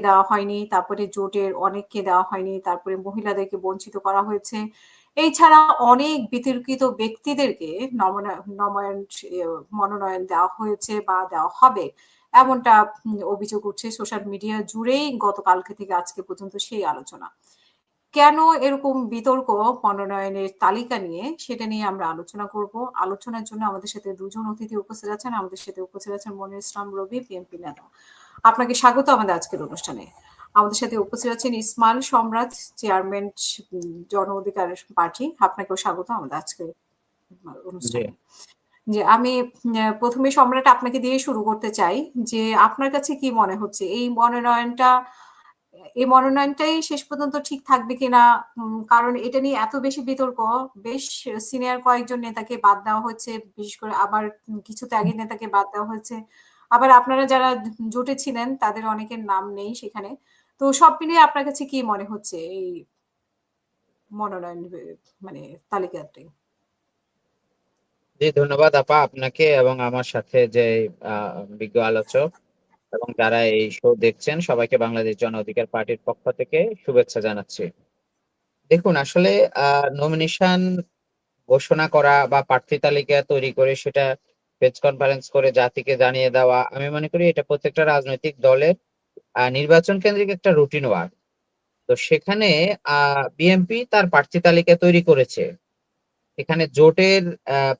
দেওয়া হয়নি, তারপরে জোটের অনেককে দেওয়া হয়নি, তারপরে মহিলাদেরকে বঞ্চিত করা হয়েছে। এছাড়া অনেক বিতর্কিত ব্যক্তিদেরকে মনোনয়ন দেওয়া হয়েছে বা দেওয়া হবে, এমনটা অভিযোগ উঠছে সোশ্যাল মিডিয়া জুড়েই গতকালকে থেকে আজকে পর্যন্ত সেই আলোচনা। কেন এরকম বিতর্ক মনোনয়নের তালিকা নিয়ে, সেটা নিয়ে আমরা আলোচনা করব। আলোচনার জন্য আমাদের সাথে দুজন অতিথি উপস্থিত আছেন। আমাদের সাথে উপস্থিত আছেন মনির ইসলাম রবি, বিএনপি নেতা। আপনাকে স্বাগত আমাদের আজকের অনুষ্ঠানে। আমাদের সাথে উপস্থিত আছেন ইসমাইল সম্রাট, চেয়ারম্যান জন অধিকার পার্টি। আপনাকেও স্বাগত আমাদের আজকের জি অনুষ্ঠানে। যে আমি প্রথমে সম্রাট আপনাকে দিয়ে শুরু করতে চাই, যে আপনার কাছে কি মনে হচ্ছে এই মনোনয়নটাই শেষ পর্যন্ত ঠিক থাকবে কিনা? কারণ এটা নিয়ে এত বেশি বিতর্ক, বেশ সিনিয়র কয়েকজন নেতাকে বাদ দেওয়া হচ্ছে, বিশেষ করে আবার কিছু ত্যাগী নেতাকে বাদ দেওয়া হয়েছে। আবার আপনারা যারা জোটে ছিলেন তাদের অনেকের নাম নেই সেখানে। তো সব মিলিয়ে আপনার কাছে কি মনে হচ্ছে এই মনোনয়ন মানে তালিকাতে? জি, ধন্যবাদ আপা আপনাকে এবং আমার সাথে যে বিজ্ঞ আলোচক এবং যারা এই শো দেখছেন সবাইকে বাংলাদেশ জন অধিকার পার্টির পক্ষ থেকে শুভেচ্ছা জানাচ্ছি। দেখুন, আসলে নমিনেশন ঘোষণা করা বা প্রার্থী তালিকা তৈরি করে সেটা প্রেস কনফারেন্স করে জাতিকে জানিয়ে দেওয়া, আমি মনে করি এটা প্রত্যেকটা রাজনৈতিক দলের নির্বাচন কেন্দ্রিক একটা রুটিন ওয়ার্ক। তো সেখানে বিএনপি তার প্রার্থী তালিকা তৈরি করেছে। এখানে জোটের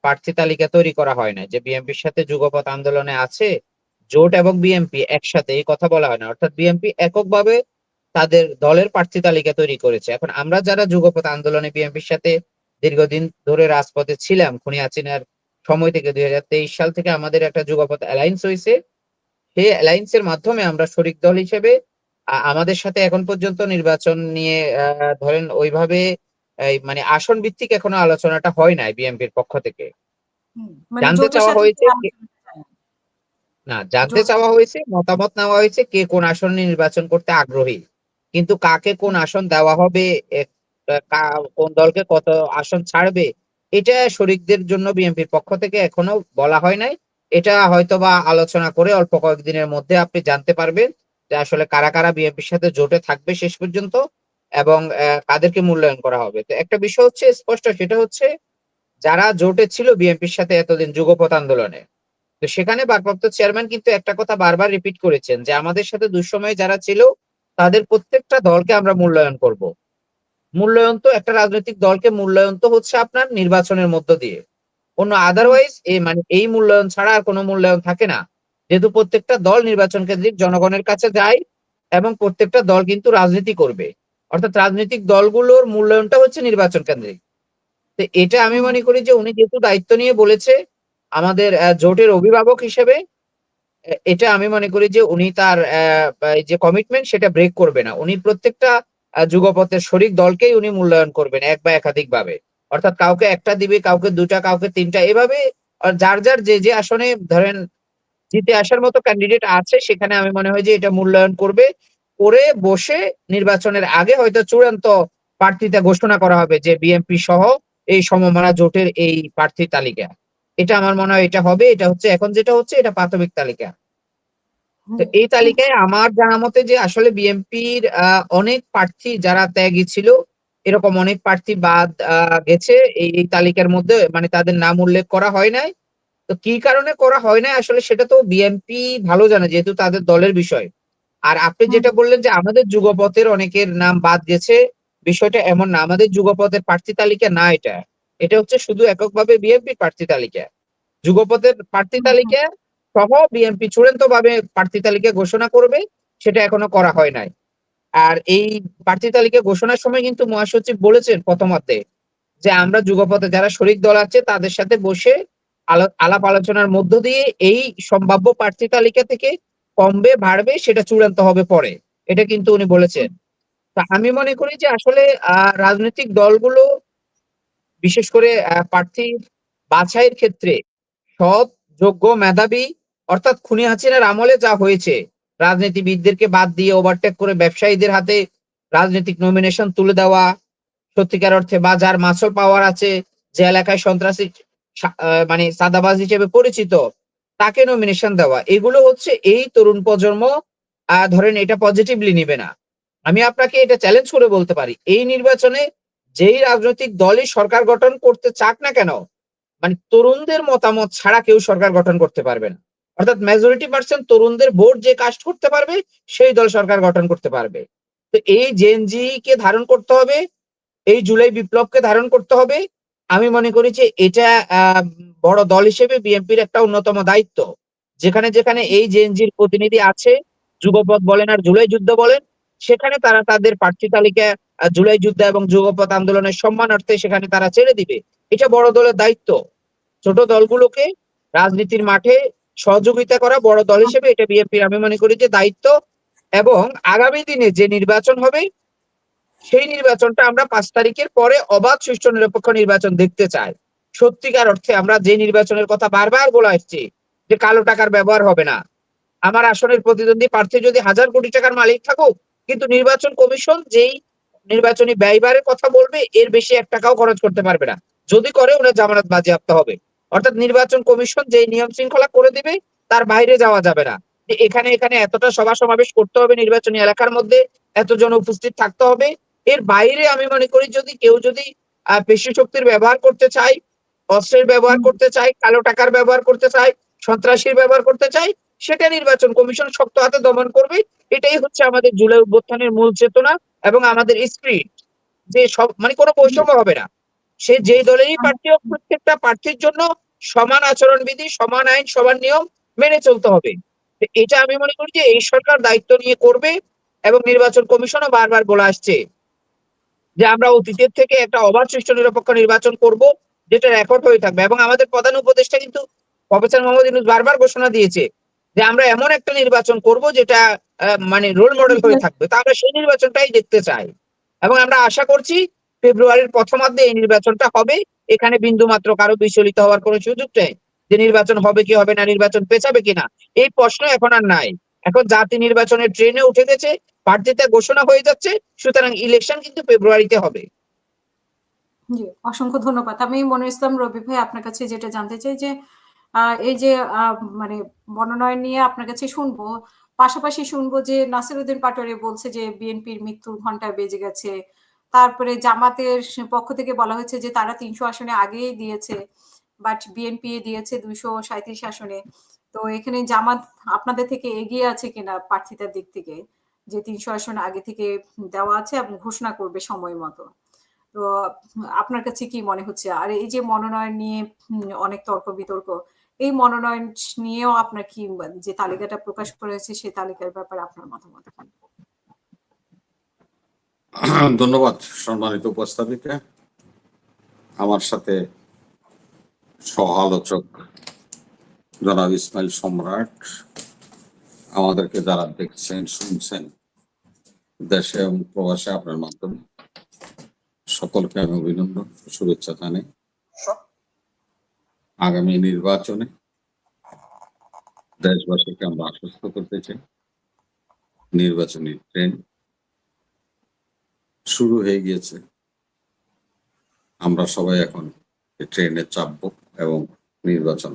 প্রার্থী তালিকা তৈরি করা হয় না যে বিএনপির সাথে যুগপৎ আন্দোলনে আছে জোট এবং বিএনপি একসাথে, এই কথা বলা হয় না। অর্থাৎ বিএনপি এককভাবে তাদের দলের প্রার্থী তালিকা তৈরি করেছে। এখন আমরা যারা যুগপৎ আন্দোলনে বিএনপির সাথে দীর্ঘদিন ধরে রাজপথে ছিলাম, খুনি হাসিনার সময় থেকে 2023 সাল থেকে আমাদের একটা যুগপৎ অ্যালায়েন্স হয়েছে। সেই অ্যালায়েন্স এর মাধ্যমে আমরা শরিক দল হিসেবে আমাদের সাথে এখন পর্যন্ত নির্বাচন নিয়ে ধরেন ওইভাবে এই মানে আসন ভিত্তিক এখনো আলোচনাটা হয় নাই বিএনপির পক্ষ থেকে। মানে জানতে জোটের চাওয়া সাথে হয়েছে আলোচনা চায় না। না, জানতে জোট চাওয়া হয়েছে, মতামত নেওয়া হয়েছে কে কোন আসনে নির্বাচন করতে আগ্রহী, কিন্তু কাকে কোন আসন দেওয়া হবে, কোন দলকে কত আসন ছাড়বে, এটা শরিকদের জন্য বিএনপির পক্ষ থেকে এখনো বলা হয় নাই। এটা হয়তোবা আলোচনা করে অল্প কয়েকদিনের মধ্যে আপনি জানতে পারবেন যে আসলে কারা কারা বিএনপির সাথে জোটে থাকবে শেষ পর্যন্ত এবং কাদেরকে মূল্যায়ন করা হবে। তো একটা বিষয় হচ্ছে স্পষ্ট, সেটা হচ্ছে যারা জোটে ছিল বিএনপির সাথে এতদিন যুগপৎ আন্দোলনে, তো সেখানে ভারপ্রাপ্ত চেয়ারম্যান কিন্তু একটা কথা বারবার রিপিট করেছেন যে আমাদের সাথে দুঃসময়ে যারা ছিল তাদের প্রত্যেকটা দলকে আমরা মূল্যায়ন করব। মূল্যায়ন তো একটা রাজনৈতিক দলকে মূল্যায়ন তো হচ্ছে আপনার নির্বাচনের মধ্য দিয়ে, অন্য হুম, আদারওয়াইজ মানে এই মূল্যায়ন ছাড়া আর কোনো মূল্যায়ন থাকে না। যেহেতু প্রত্যেকটা দল নির্বাচন কেন্দ্রিক জনগণের কাছে যায় এবং প্রত্যেকটা দল কিন্তু রাজনীতি করবে, অর্থাৎ রাজনৈতিক দলগুলোর মূল্যায়নটা হচ্ছে নির্বাচন কেন্দ্রিক। তো এটা আমি হুম, মনে করি যে উনি যেহেতু দায়িত্ব নিয়ে বলেছে আমাদের জোটের অভিভাবক হিসেবে, এটা আমি মনে করি যে উনি তার এই যে কমিটমেন্ট সেটা ব্রেক করবে না। উনি প্রত্যেকটা যুগপথের শরিক দলকেই উনি মূল্যায়ন করবেন এক বা একাধিক ভাবে। অর্থাৎ কাউকে একটা দিবে, কাউকে দুটা, কাউকে তিনটা, এভাবে যার যার যে যে আসনে ধরেন জিতে আসার মতো ক্যান্ডিডেট আছে সেখানে আমি মনে হয় যে এটা মূল্যায়ন করবে। করে বসে নির্বাচনের আগে হয়তো চূড়ান্ত প্রার্থীতা ঘোষণা করা হবে যে বিএনপি সহ এই সমমনা জোটের এই প্রার্থী তালিকা। এটা আমার মনে হয় এটা হবে। এটা হচ্ছে এখন যেটা হচ্ছে এটা প্রাথমিক তালিকা। তো হুম, এই কিন্তু তালিকায় আমার জানা মতে যে আসলে বিএনপির অনেক প্রার্থী যারা ত্যাগী ছিল, এরকম অনেক প্রার্থী বাদ গেছে এই তালিকার মধ্যে, মানে তাদের নাম উল্লেখ করা হয় নাই। তো কি কারণে করা হয় না আসলে সেটা তো বিএনপি ভালো জানে, যেহেতু তাদের দলের বিষয়। আর আপনি হুম, যেটা বললেন যে আমাদের যুগপথের অনেকের নাম বাদ গেছে, বিষয়টা এমন না। আমাদের যুগপথের প্রার্থী তালিকা না এটা, এটা হচ্ছে শুধু এককভাবে বিএনপি প্রার্থী তালিকা। যুগপথের প্রার্থী হুম, হুম, তালিকা সহ বিএনপি চূড়ান্ত ভাবে প্রার্থী তালিকা ঘোষণা করবে, সেটা এখনো করা হয় নাই। আর এই প্রার্থী তালিকা ঘোষণার সময় কিন্তু মহাসচিব বলেছেন প্রথমার্ধে যে আমরা যুগপথে যারা শরিক দল আছে তাদের সাথে বসে আলাপ আলোচনার মধ্য দিয়ে এই সম্ভাব্য প্রার্থী তালিকা থেকে কমবে বাড়বে সেটা চূড়ান্ত হবে পরে, এটা কিন্তু উনি বলেছেন। তা আমি মনে করি যে আসলে রাজনৈতিক দলগুলো বিশেষ করে প্রার্থী বাছাইয়ের ক্ষেত্রে সৎ, যোগ্য, মেধাবী, অর্থাৎ খুনি হাসিনার আমলে যা হয়েছে রাজনীতিবিদদেরকে বাদ দিয়ে ওভারটেক করে ব্যবসায়ীদের হাতে রাজনৈতিক নমিনেশন তুলে দেওয়া, সত্যিকার অর্থে বা যার মাসল পাওয়ার আছে, যে এলাকায় সন্ত্রাসী মানে চাঁদাবাজ হিসেবে পরিচিত, তাকে নমিনেশন দেওয়া, এগুলো হচ্ছে এই তরুণ প্রজন্ম ধরেন এটা পজিটিভলি নিবে না। আমি আপনাকে এটা চ্যালেঞ্জ করে বলতে পারি, এই নির্বাচনে যেই রাজনৈতিক দলই সরকার গঠন করতে চাক না কেন, মানে তরুণদের মতামত ছাড়া কেউ সরকার গঠন করতে পারবে না। অর্থাৎ মেজরিটি পার্সেন্ট তরুণদের ভোট যে কাস্ট করতে পারবে সেই দল সরকার গঠন করতে পারবে। তো এই জেনজি কে ধারণ করতে হবে, এই জুলাই বিপ্লবকে ধারণ করতে হবে। আমি মনে করি যে এটা বড় দল হিসেবে বিএনপির একটা অন্যতম দায়িত্ব। যেখানে যেখানে এই জেনজির প্রতিনিধি আছে, যুগপৎ বলেন আর জুলাই যুদ্ধ বলেন, সেখানে তারা তাদের প্রার্থী তালিকা জুলাই যুদ্ধ এবং যুগপৎ আন্দোলনের সম্মানার্থে সেখানে তারা ছেড়ে দিবে। এটা বড় দলের দায়িত্ব। ছোট দলগুলোকে রাজনীতির মাঠে সহযোগিতা করা বড় দল হিসেবে এটা বিএনপির আমি মনে করি যে দায়িত্ব। এবং আগামী দিনে যে নির্বাচন হবে সেই নির্বাচনটা আমরা 5 তারিখের পরে অবাধ সুষ্ঠু নিরপেক্ষ নির্বাচন দেখতে চাই। সত্যিকার অর্থে আমরা যে নির্বাচনের কথা বারবার বলে আসছি যে কালো টাকার ব্যবহার হবে না, আমার আসনের প্রতিদ্বন্দ্বী প্রার্থী যদি 1000 কোটি টাকার মালিক থাকুক, কিন্তু নির্বাচন কমিশন যেই নির্বাচনী ব্যয়ভারের কথা বলবে এর বেশি 1 টাকাও খরচ করতে পারবে না। যদি করে ওনার জামানত বাজেয়াপ্ত হবে। অর্থাৎ নির্বাচন কমিশন যেই নিয়ম শৃঙ্খলা করে দিবে তার বাইরে যাওয়া যাবে না। যে এখানে এখানে এতটা সভা সমাবেশ করতে হবে, নির্বাচনী এলাকার মধ্যে এতজন উপস্থিত থাকতে হবে, এর বাইরে আমি মনে করি যদি কেউ যদি পেশি শক্তির ব্যবহার করতে চায়, অস্ত্রের ব্যবহার করতে চায়, কালো টাকার ব্যবহার করতে চায়, সন্ত্রাসীর ব্যবহার করতে চায়, সেটা নির্বাচন কমিশন শক্ত হাতে দমন করবে। এটাই হচ্ছে আমাদের জুলাই অভ্যুত্থানের মূল চেতনা এবং আমাদের স্পিরিট। যে সব মানে কোনো বৈষম্য হবে না, সে যেই দলেরই প্রার্থী হোক প্রত্যেকটা প্রার্থীর জন্য সমান আচরণবিধি, সমান আইন, সমান নিয়ম মেনে চলতে হবে। এটা আমি মনে করি যে এই সরকার দায়িত্ব নিয়ে করবে। এবং নির্বাচন কমিশনও বারবার বলে আসছে যে আমরা অতীতের থেকে একটা অবাধ সুষ্ঠু নিরপেক্ষ নির্বাচন করব, যেটা রেকর্ড হয়ে থাকবে। এবং আমাদের প্রধান উপদেষ্টা কিন্তু প্রফেসর মোহাম্মদ ইউনূস বারবার ঘোষণা দিয়েছে যে আমরা এমন একটা নির্বাচন করব যেটা মানে রোল মডেল হয়ে থাকবে। তো আমরা সেই নির্বাচনটাই দেখতে চাই এবং আমরা আশা করছি ফেব্রুয়ারির প্রথমার্ধে এই নির্বাচনটা হবে। এখানে বিন্দু মাত্র কারো বিচলিত হওয়ার কোনো সুযোগ নেই যে নির্বাচন হবে কি হবে না, নির্বাচন পেছাবে কিনা, এই প্রশ্ন এখন আর নাই। এখন জাতি নির্বাচনের ট্রেনে উঠে গেছে, প্রার্থীতা ঘোষণা হয়ে যাচ্ছে, সুতরাং ইলেকশন কিন্তু ফেব্রুয়ারিতে হবে। জি, অসংখ্য ধন্যবাদ। আমি মনির ইসলাম রবি ভাই আপনার কাছে যেটা জানতে চাই যে এই যে মানে মনোনয়ন নিয়ে আপনার কাছে শুনবো, পাশাপাশি শুনবো যে নাসিরউদ্দিন পাটোয়ারি বলছে যে বিএনপির মৃত্যুর ঘন্টা বেজে গেছে। তারপরে জামাতের পক্ষ থেকে বলা হয়েছে যে তারা 300 আসনে আগেই দিয়েছে, বাট বিএনপি দিয়েছে 237 আসনে। তো এখানে জামাত আপনাদের থেকে এগিয়ে আছে কিনা প্রার্থিতার দিক থেকে, যে 300 আসন আগে থেকে দেওয়া আছে এবং ঘোষণা করবে সময় মতো। তো আপনার কাছে কি মনে হচ্ছে? আর এই যে মনোনয়ন নিয়ে অনেক তর্ক-বিতর্ক, এই মনোনয়ন নিয়েও আপনার কি যে তালিকাটা প্রকাশ করা হয়েছে সেই তালিকার ব্যাপারে আপনার মতামত কি? ধন্যবাদ সম্মানিত উপস্থাপিকা। আমার সাথে সহ আলোচক জনাব ইসমাইল সম্রাট, আমাদেরকে যারা দেখছেন শুনছেন দেশে এবং প্রবাসে আপনার মাধ্যমে, সকলকে আমি অভিনন্দন শুভেচ্ছা জানাই। আগামী নির্বাচনে দেশবাসীকে আমরা আশ্বস্ত করতে চাই নির্বাচনী ট্রেন শুরু হয়ে গিয়েছে। আমরা সবাই এখন ট্রেনে চাপবো এবং নির্বাচন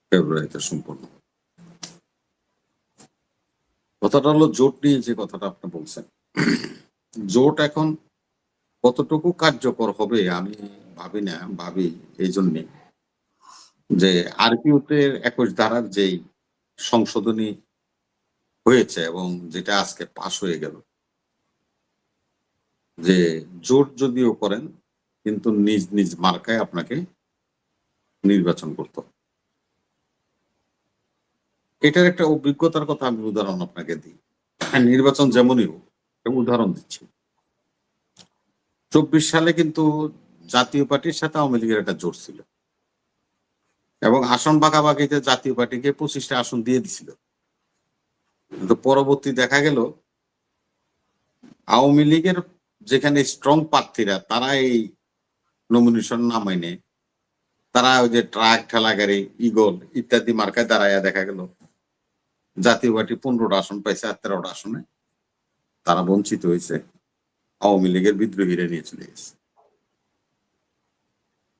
ফেব্রুয়ারিতে সম্পন্ন। কথাটা হলো জোট নিয়ে যে কথাটা আপনি বলছেন, জোট এখন কতটুকু কার্যকর হবে আমি ভাবি এই জন্যে যে আরপিওতে 21 ধারার যেই সংশোধনী হয়েছে এবং যেটা আজকে পাশ হয়ে গেল, যে জোট যদিও করেন কিন্তু নিজ নিজ মার্কায় আপনাকে নির্বাচন করতে হবে। এটার একটা অভিজ্ঞতার কথা আমি উদাহরণ আপনাকে দিই। নির্বাচন যেমনই হোক, উদাহরণ দিচ্ছি। 24 সালে কিন্তু জাতীয় পার্টির সাথে আওয়ামী লীগের একটা জোট ছিল এবং আসন ভাগাভাগিতে জাতীয় পার্টিকে 25টা আসন দিয়ে দিছিল। কিন্তু পরবর্তী দেখা গেল আওয়ামী লীগের যেখানে স্ট্রং প্রার্থীরা তারা এই নমিনেশন না মাইনে তারা ওই যে ট্রাক, ঠেলা গাড়ি, ইগল ইত্যাদি মার্কায় দাঁড়াইয়া দেখা গেল জাতীয় পার্টি 15টা আসন পাইছে, 13টা আসনে তারা বঞ্চিত হয়েছে, আওয়ামী লীগের বিদ্রোহীরা নিয়ে চলে গেছে।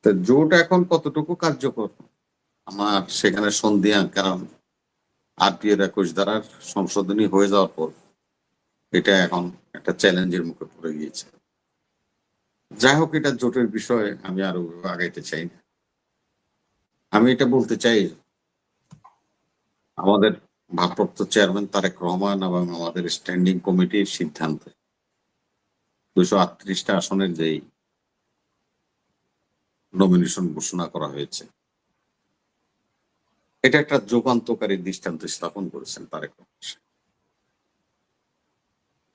তো জোট এখন কতটুকু কার্যকর আমার সেখানে সন্দেহ, কারণ RPA 21 ধারার সংশোধনী হয়ে যাওয়ার পর এটা এখন একটা চ্যালেঞ্জের মুখে পড়ে গিয়েছে। যাই হোক, এটা জোটের বিষয়ে আমি আরো আগাইতে চাই না। আমি এটা বলতে চাই, আমাদের ভারপ্রাপ্ত চেয়ারম্যান তারেক রহমান এবং আমাদের স্ট্যান্ডিং কমিটির সিদ্ধান্তে 238টা আসনের যেই নমিনেশন ঘোষণা করা হয়েছে, এটা একটা যুগান্তকারী দৃষ্টান্ত স্থাপন করেছেন তারেক রহমান।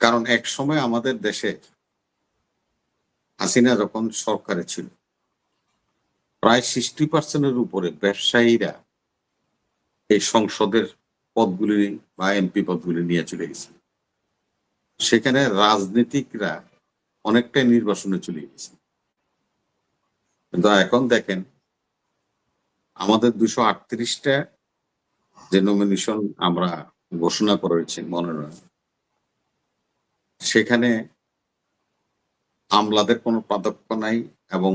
কারণ এক সময় আমাদের দেশে হাসিনা যখন সরকারে ছিল, প্রায় 60% উপরে ব্যবসায়ীরা এই সংসদের পদগুলি বা এমপি পদগুলি নিয়ে চলে গেছে। সেখানে রাজনীতিকরা অনেকটাই নির্বাসনে চলে গেছে। কিন্তু এখন দেখেন, আমাদের 238টা যে নমিনেশন আমরা ঘোষণা করেছি মনোনয়ন, সেখানে আমলাদের কোনো প্রাধান্য নাই এবং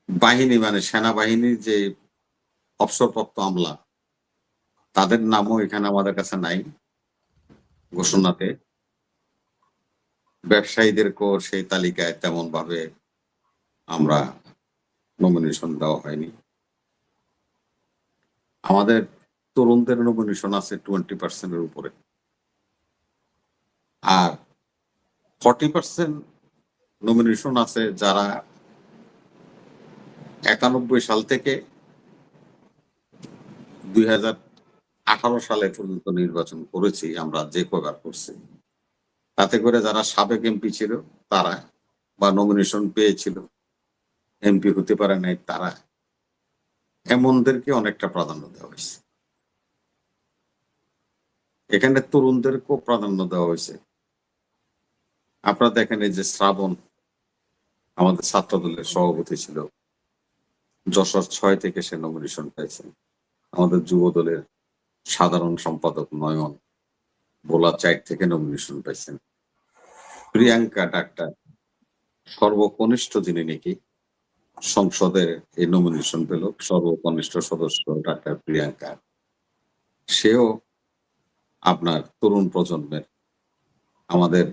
বাহিনী মানে সেনাবাহিনীর যে অবসরপ্রাপ্ত আমলা, তাদের নামও এখানে আমাদের কাছে নাই ঘোষণাতে। ব্যবসায়ীদেরকেও সেই তালিকায় তেমন ভাবে আমরা নমিনেশন দেওয়া হয়নি। আমাদের তরুণদের নমিনেশন আছে 20% উপরে, আর 40% নমিনেশন আছে যারা 91 সাল থেকে 2018 সালে পর্যন্ত নির্বাচন করেছি আমরা, যে কবার করছি, তাতে করে যারা সাবেক এমপি ছিল তারা, বা নমিনেশন পেয়েছিল এমপি হতে পারে নাই তারা, এমনদেরকে অনেকটা প্রাধান্য দেওয়া হয়েছে। এখানে তরুণদেরকেও প্রাধান্য দেওয়া হয়েছে। আপনারা দেখেন, এই যে শ্রাবণ আমাদের ছাত্র দলের সভাপতি ছিল, যশোর 6 থেকে সে নমিনেশন পেয়েছেন। আমাদের যুব দলের সাধারণ সম্পাদক নয়ন ভোলা 4 থেকে নমিনেশন পেয়েছেন। প্রিয়াঙ্কা ডাক্তার সর্বকনিষ্ঠ যিনি নাকি সংসদের এই নমিনেশন পেল, সর্বকনিষ্ঠ সদস্য ডাক্তার প্রিয়াঙ্কা, সেও আপনার তরুণ প্রজন্মের। আমাদের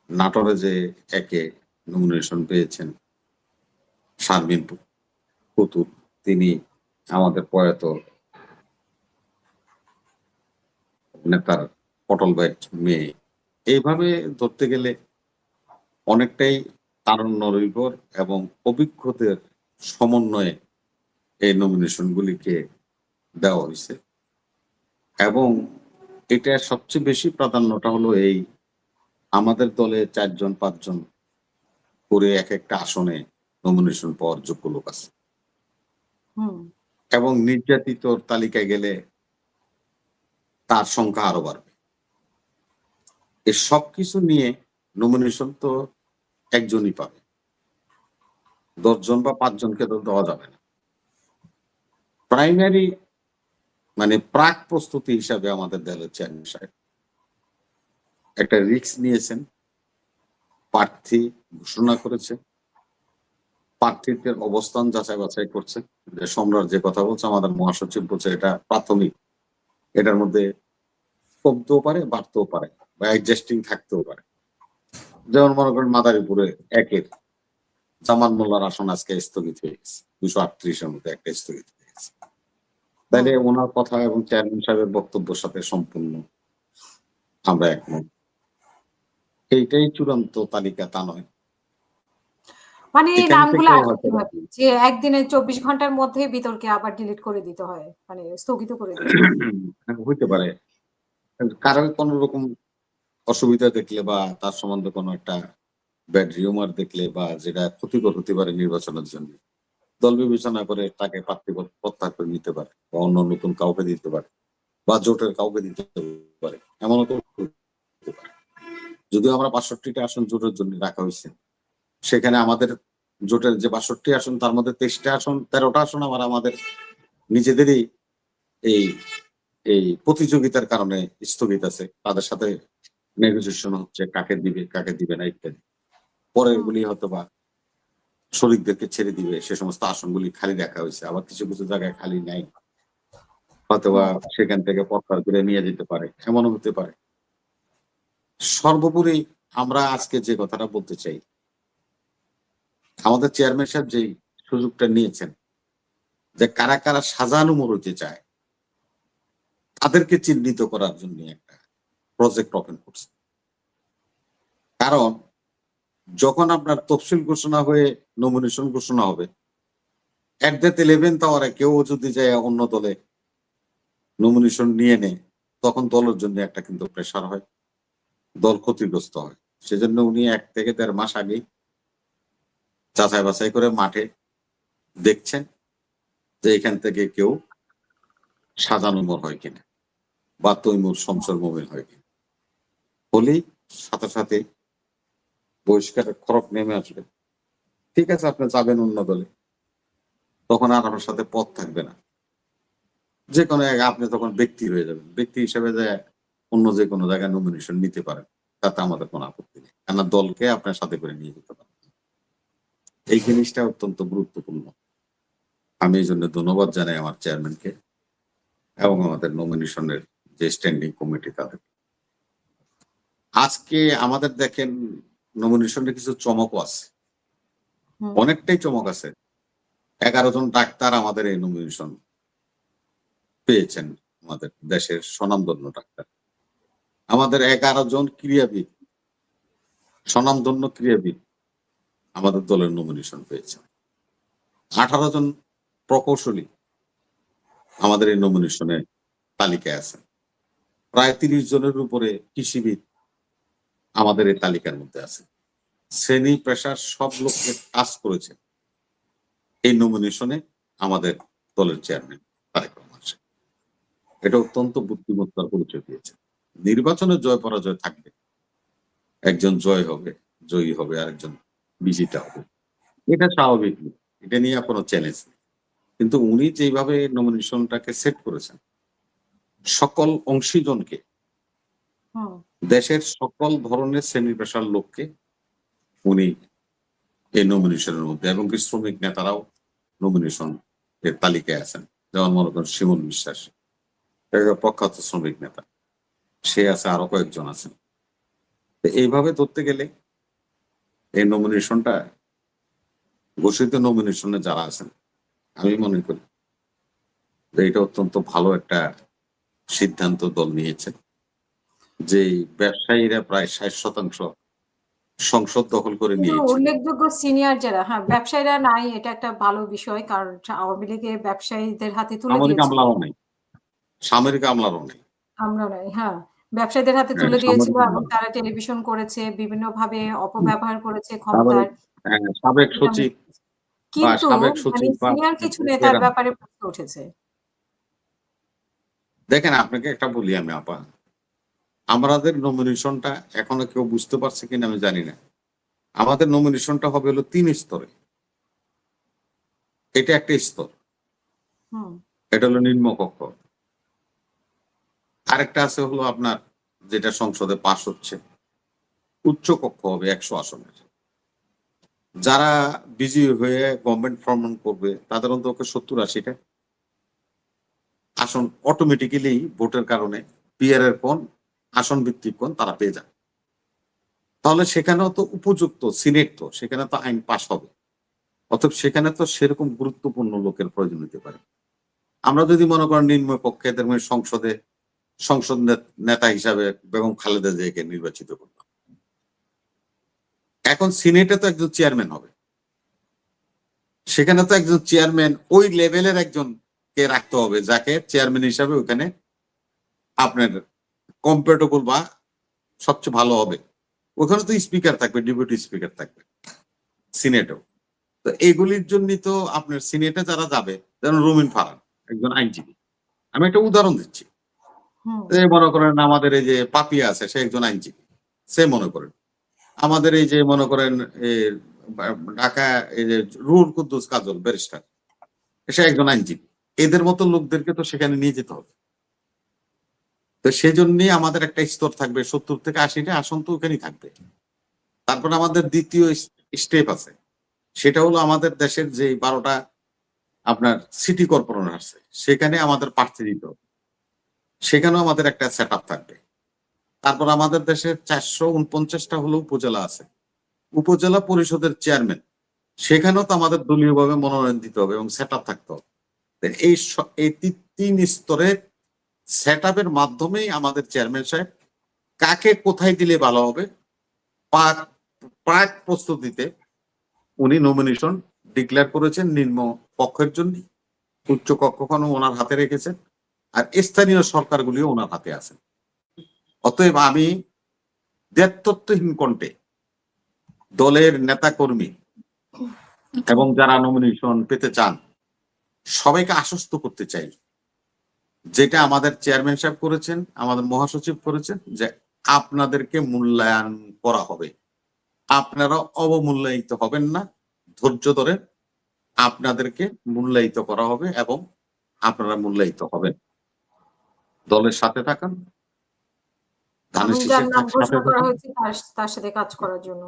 নাটোরে যে একে নমিনেশন পেয়েছেন শারমিন পুতুল, তিনি আমাদের প্রয়াত নেতার পটল ভাইয়ের মেয়ে। এইভাবে ধরতে গেলে অনেকটাই তারুণ্য নির্ভর এবং অভিজ্ঞদের সমন্বয়ে এই নমিনেশন গুলিকে দেওয়া হয়েছে। এবং এটা সবচেয়ে বেশি প্রাধান্যটা হলো এই, আমাদের দলে 4 জন 5 জন করে এক একটা আসনে নমিনেশন পাওয়ার যোগ্য লোক আছে, এবং নির্যাতিত তালিকায় গেলে তার সংখ্যা আরো বাড়বে। এই সবকিছু নিয়ে নমিনেশন তো একজনই পাবে, 10 জন বা 5 জনকে তো দেওয়া যাবে না। প্রাইমারি মানে প্রাক প্রস্তুতি হিসাবে আমাদের দলের চেয়ারম্যান সাহেব একটা রিস্ক নিয়েছেন, প্রার্থী ঘোষণা করেছে, প্রার্থীদের অবস্থান যাচাই বাছাই করছে। সম্রাট যে কথা বলছে, আমাদের মহাসচিব বলছে এটা প্রাথমিক, এটার মধ্যে কমতেও পারে বাড়তেও পারে বা অ্যাডজাস্টিং থাকতেও পারে। যেমন মনে করেন মাদারীপুরে 1-এর জামান মোল্লার আসন আজকে স্থগিত হয়ে গেছে, 238-এর মধ্যে একটা স্থগিত হয়ে গেছে। তাইলে ওনার কথা এবং চেয়ারম্যান সাহেবের বক্তব্যের সাথে সম্পূর্ণ আমরা একমত। এইটাই চূড়ান্ত তালিকা তা নয়। মানে এই এখান নামগুলো থেকেও আসে হয়তো কিভাবে? যে একদিনে 24 ঘন্টার মধ্যে বিতর্কে আবার ডিলিট করে দিতে হয়, মানে স্থগিত করে দিতে হয়। হইতে পারে কারো কোন রকম অসুবিধা দেখলে বা তার সম্বন্ধে কোনো একটা ব্যাড রিউমার দেখলে বা যেটা ক্ষতিকর হতে পারে নির্বাচনের জন্য, দল বিবেচনা করে তাকে প্রার্থী প্রত্যাহার করে নিতে পারে বা অন্য নতুন কাউকে দিতে পারে বা জোটের কাউকে দিতে পারে, এমনও তো হতে পারে। যদিও আমরা 62টা আসন জোটের জন্য রাখা হয়েছে, সেখানে আমাদের জোটের যে 62 আসন তার মধ্যে 23টা আসন 13টা আসন আমাদের নিজেদেরই এই এই প্রতিযোগিতার কারণে স্থগিত আছে। তাদের সাথে নেগোসিয়েশন হচ্ছে কাকে দিবে না ইত্যাদি। পরে এগুলি হয়তো বা শরিকদেরকে ছেড়ে দিবে, সে সমস্ত আসনগুলি খালি রাখা হয়েছে, আবার কিছু কিছু জায়গায় খালি নাই। হয়তোবা হুম, সেখান থেকে প্রত্যাহার করে নিয়ে যেতে পারে, এমনও হতে পারে। সর্বোপরি আমরা আজকে যে কথাটা বলতে চাই, আমাদের চেয়ারম্যান সাহেব যেই সুযোগটা নিয়েছেন যে কারা কারা সাজানুমোর হইতে চায় তাদেরকে চিহ্নিত করার জন্য একটা প্রজেক্ট ওপেন করছে। কারণ যখন আপনার তফসিল ঘোষণা হয়ে নমিনেশন ঘোষণা হবে, এট দ্য 11th আওয়ারে কেউ যদি যায় অন্য দলে নমিনেশন নিয়ে নেয়, তখন দলের জন্য একটা কিন্তু প্রেশার হয়, দল ক্ষতিগ্রস্ত হয়। সেজন্য উনি 1 থেকে 1.5 মাস আগেই যাচাই বাছাই করে মাঠে দেখছেন যে এখান থেকে কেউ সাজানুমোর হয় কিনা বা তৈমুর শমসের মোমেন হয় কিনা। হলেই সাথে সাথে বহিষ্কারের খরচ নেমে আসবে। ঠিক আছে, আপনি যাবেন অন্য দলে, তখন আর আপনার সাথে পথ থাকবে না। যে কোনো আপনি তখন ব্যক্তি হয়ে যাবেন, ব্যক্তি হিসেবে যে অন্য যে কোনো জায়গায় নমিনেশন নিতে পারেন, তাতে আমাদের কোনো আপত্তি নেই, কেননা দলকে আপনার সাথে করে নিয়ে যেতে পারেন। এই জিনিসটা অত্যন্ত গুরুত্বপূর্ণ। আমি এই জন্য ধন্যবাদ জানাই আমার চেয়ারম্যানকে এবং আমাদের নমিনেশনের যে স্ট্যান্ডিং কমিটি তাদের। আজকে আমাদের দেখেন নমিনেশনে কিছু চমকও আছে, হুম, অনেকটাই চমক আছে। 11 জন ডাক্তার আমাদের এই নমিনেশন পেয়েছেন, আমাদের দেশের স্বনামধন্য ডাক্তার। আমাদের 11 জন ক্রীড়াবিদ, স্বনামধন্য ক্রীড়াবিদ আমাদের দলের নমিনেশন পেয়েছেন। 18 জন প্রকৌশলী আমাদের এই নমিনেশনে তালিকায় আছেন। প্রায় 30 জনের উপরে কৃষিবিদ আমাদের এই তালিকার মধ্যে আছে। শ্রেণী পেশার সব লোককে কাজ করেছে এই নমিনেশনে আমাদের দলের চেয়ারম্যান তারেক রহমান সাহেব। এটা অত্যন্ত বুদ্ধিমত্তার পরিচয় দিয়েছে। নির্বাচনে জয় পরাজয় থাকবে, একজন জয় হবে, জয়ী হবে, আর একজন বিজেতা হবে, এটা স্বাভাবিক, এটা নিয়ে কোনো চ্যালেঞ্জ নেই। কিন্তু উনি যেভাবে নমিনেশনটাকে সেট করেছেন, সকল অংশীজনকে, হুম, দেশের সকল ধরনের শ্রেণী পেশার লোককে উনি এই নমিনেশনের মধ্যে, এবং কি শ্রমিক নেতারাও নমিনেশন এর তালিকায় আছেন। যেমন মনে করেন শিমুল বিশ্বাস, প্রখ্যাত শ্রমিক নেতা, সে আছে, আরো কয়েকজন আছেন। এইভাবে ধরতে গেলে এই নমিনেশনটা, ঘোষিত নমিনেশনে যারা আছেন, আমি মনে করি যে এটা অত্যন্ত ভালো একটা সিদ্ধান্ত দল নিয়েছে। যে ব্যবসায়ীরা প্রায় 60% সংসদ দখল করে কিন্তু নিয়েছিল। উল্লেখযোগ্য সিনিয়র যারা, হ্যাঁ, ব্যবসায়ীরা নাই, এটা একটা ভালো বিষয়। কারণ আওয়ামী লীগে ব্যবসায়ীদের হাতে তুলে সামরিক দিয়েছিল। আমলারও নেই, সামরিক আমলারও নেই। আমরা নাই, হ্যাঁ। ব্যবসায়ীদের হাতে হ্যাঁ, তুলে দিয়েছিল সামরিক এবং আমলা। তারা টেলিভিশন করেছে, বিভিন্নভাবে হুম। অপব্যবহার করেছে তারপরে ক্ষমতার। সাবেক এটা আমি সচিব বা কিন্তু সাবেক মানে সচিব বা সিনিয়র কিছু নেতার এরা, ব্যাপারে প্রশ্ন উঠেছে। দেখেন আপনাকে একটা বলি আমি আপা, আমাদের নমিনেশনটা এখনো কেউ বুঝতে পারছে কিনা আমি জানি না। আমাদের নমিনেশনটা হবে হলো 3 স্তরে। এটা একটা স্তর, হুম, এটা হলো নিম্নকক্ষ। আরেকটা আছে হলো আপনার যেটা সংসদে পাস হচ্ছে, উচ্চ কক্ষ হবে 100 আসনের। যারা বিজয়ী হয়ে গভর্নমেন্ট ফর্ম করবে তাদের অন্তত 70-80টা আসন অটোমেটিক্যালি ভোটের কারণে পিআর এর কোন আসন ভিত্তিক কোন তারা পেয়ে যাবে। তাহলে সেখানেও তো উপযুক্ত সিনেট, তো সেখানে তো আইন পাস হবে। অতএব সেখানে তো সেরকম গুরুত্বপূর্ণ লোকের প্রয়োজন হতে পারে। আমরা যদি মনে করেন নিম্ন পক্ষে সংসদে সংসদ নেতা হিসাবে বেগম খালেদা জিয়াকে নির্বাচিত করলাম, এখন সিনেটে তো একজন চেয়ারম্যান হবে, সেখানে তো একজন চেয়ারম্যান ওই লেভেলের একজন কে রাখতে হবে যাকে চেয়ারম্যান হিসাবে ওখানে আপনার কম্পেটেবল বা সবচেয়ে ভালো হবে। ওখানে তো স্পিকার থাকবে, ডেপুটি স্পিকার থাকবে সিনেটেও। তো এগুলির জন্য তো আপনার সিনেটে যারা যাবে, যেমন রুমিন ফারহান একজন আইনজীবী, আমি একটা উদাহরণ দিচ্ছি। হুম, এই মনে করেন আমাদের এই যে পাপিয়া আছে, সে একজন আইনজীবী, সে মনে করেন আমাদের এই যে মনে করেন ঢাকা এই যে রুহুল কুদ্দুস কাজল ব্যারিস্টার, সে একজন আইনজীবী। এদের মতো লোকদেরকে তো সেখানে নিয়ে যেতে হবে। তো সেই জন্যই আমাদের একটা স্তর থাকবে, 70 থেকে 80টা আসন তো ওখানেই থাকবে। তারপর আমাদের দ্বিতীয় স্টেপ আছে, সেটা হলো আমাদের দেশের যে 12টা আপনার সিটি কর্পোরেশন আছে, সেখানে আমাদের প্রার্থী দিতে হবে, সেখানেও আমাদের একটা সেট আপ থাকবে। তারপর আমাদের দেশে 449টা হলো উপজেলা আছে, উপজেলা পরিষদের চেয়ারম্যান, সেখানেও তো আমাদের দলীয়ভাবে মনোনয়ন দিতে হবে এবং সেট আপ থাকতে হবে। এই 3 স্তরের সেট আপের মাধ্যমেই আমাদের চেয়ারম্যান সাহেব কাকে কোথায় দিলে ভালো হবে প্রাক প্রস্তুতিতে উনি নমিনেশন ডিক্লেয়ার করেছেন নিম্ন কক্ষের জন্য, উচ্চ কক্ষখানো ওনার হাতে রেখেছেন, আর স্থানীয় সরকারগুলিও ওনার হাতে আছে। অতএব আমি দেবতত্ত্বহীন কণ্ঠে দলের নেতা কর্মী এবং যারা নমিনেশন পেতে চান সবাইকে আশ্বস্ত করতে চাই, যেটা আমাদের চেয়ারম্যান সাহেব করেছেন, আমাদের মহাসচিব করেছেন, যে আপনাদেরকে মূল্যায়ন করা হবে, আপনারা অবমূল্যায়িত হবেন না, ধৈর্য ধরে আপনাদেরকে মূল্যায়িত করা হবে এবং আপনারা মূল্যায়িত হবেন। দলের সাথে থাকুন, ধানের এবং যার শীষের নাম সাথে ঘোষণা করা থাকুন। হয়েছে তার সাথে কাজ করার জন্য।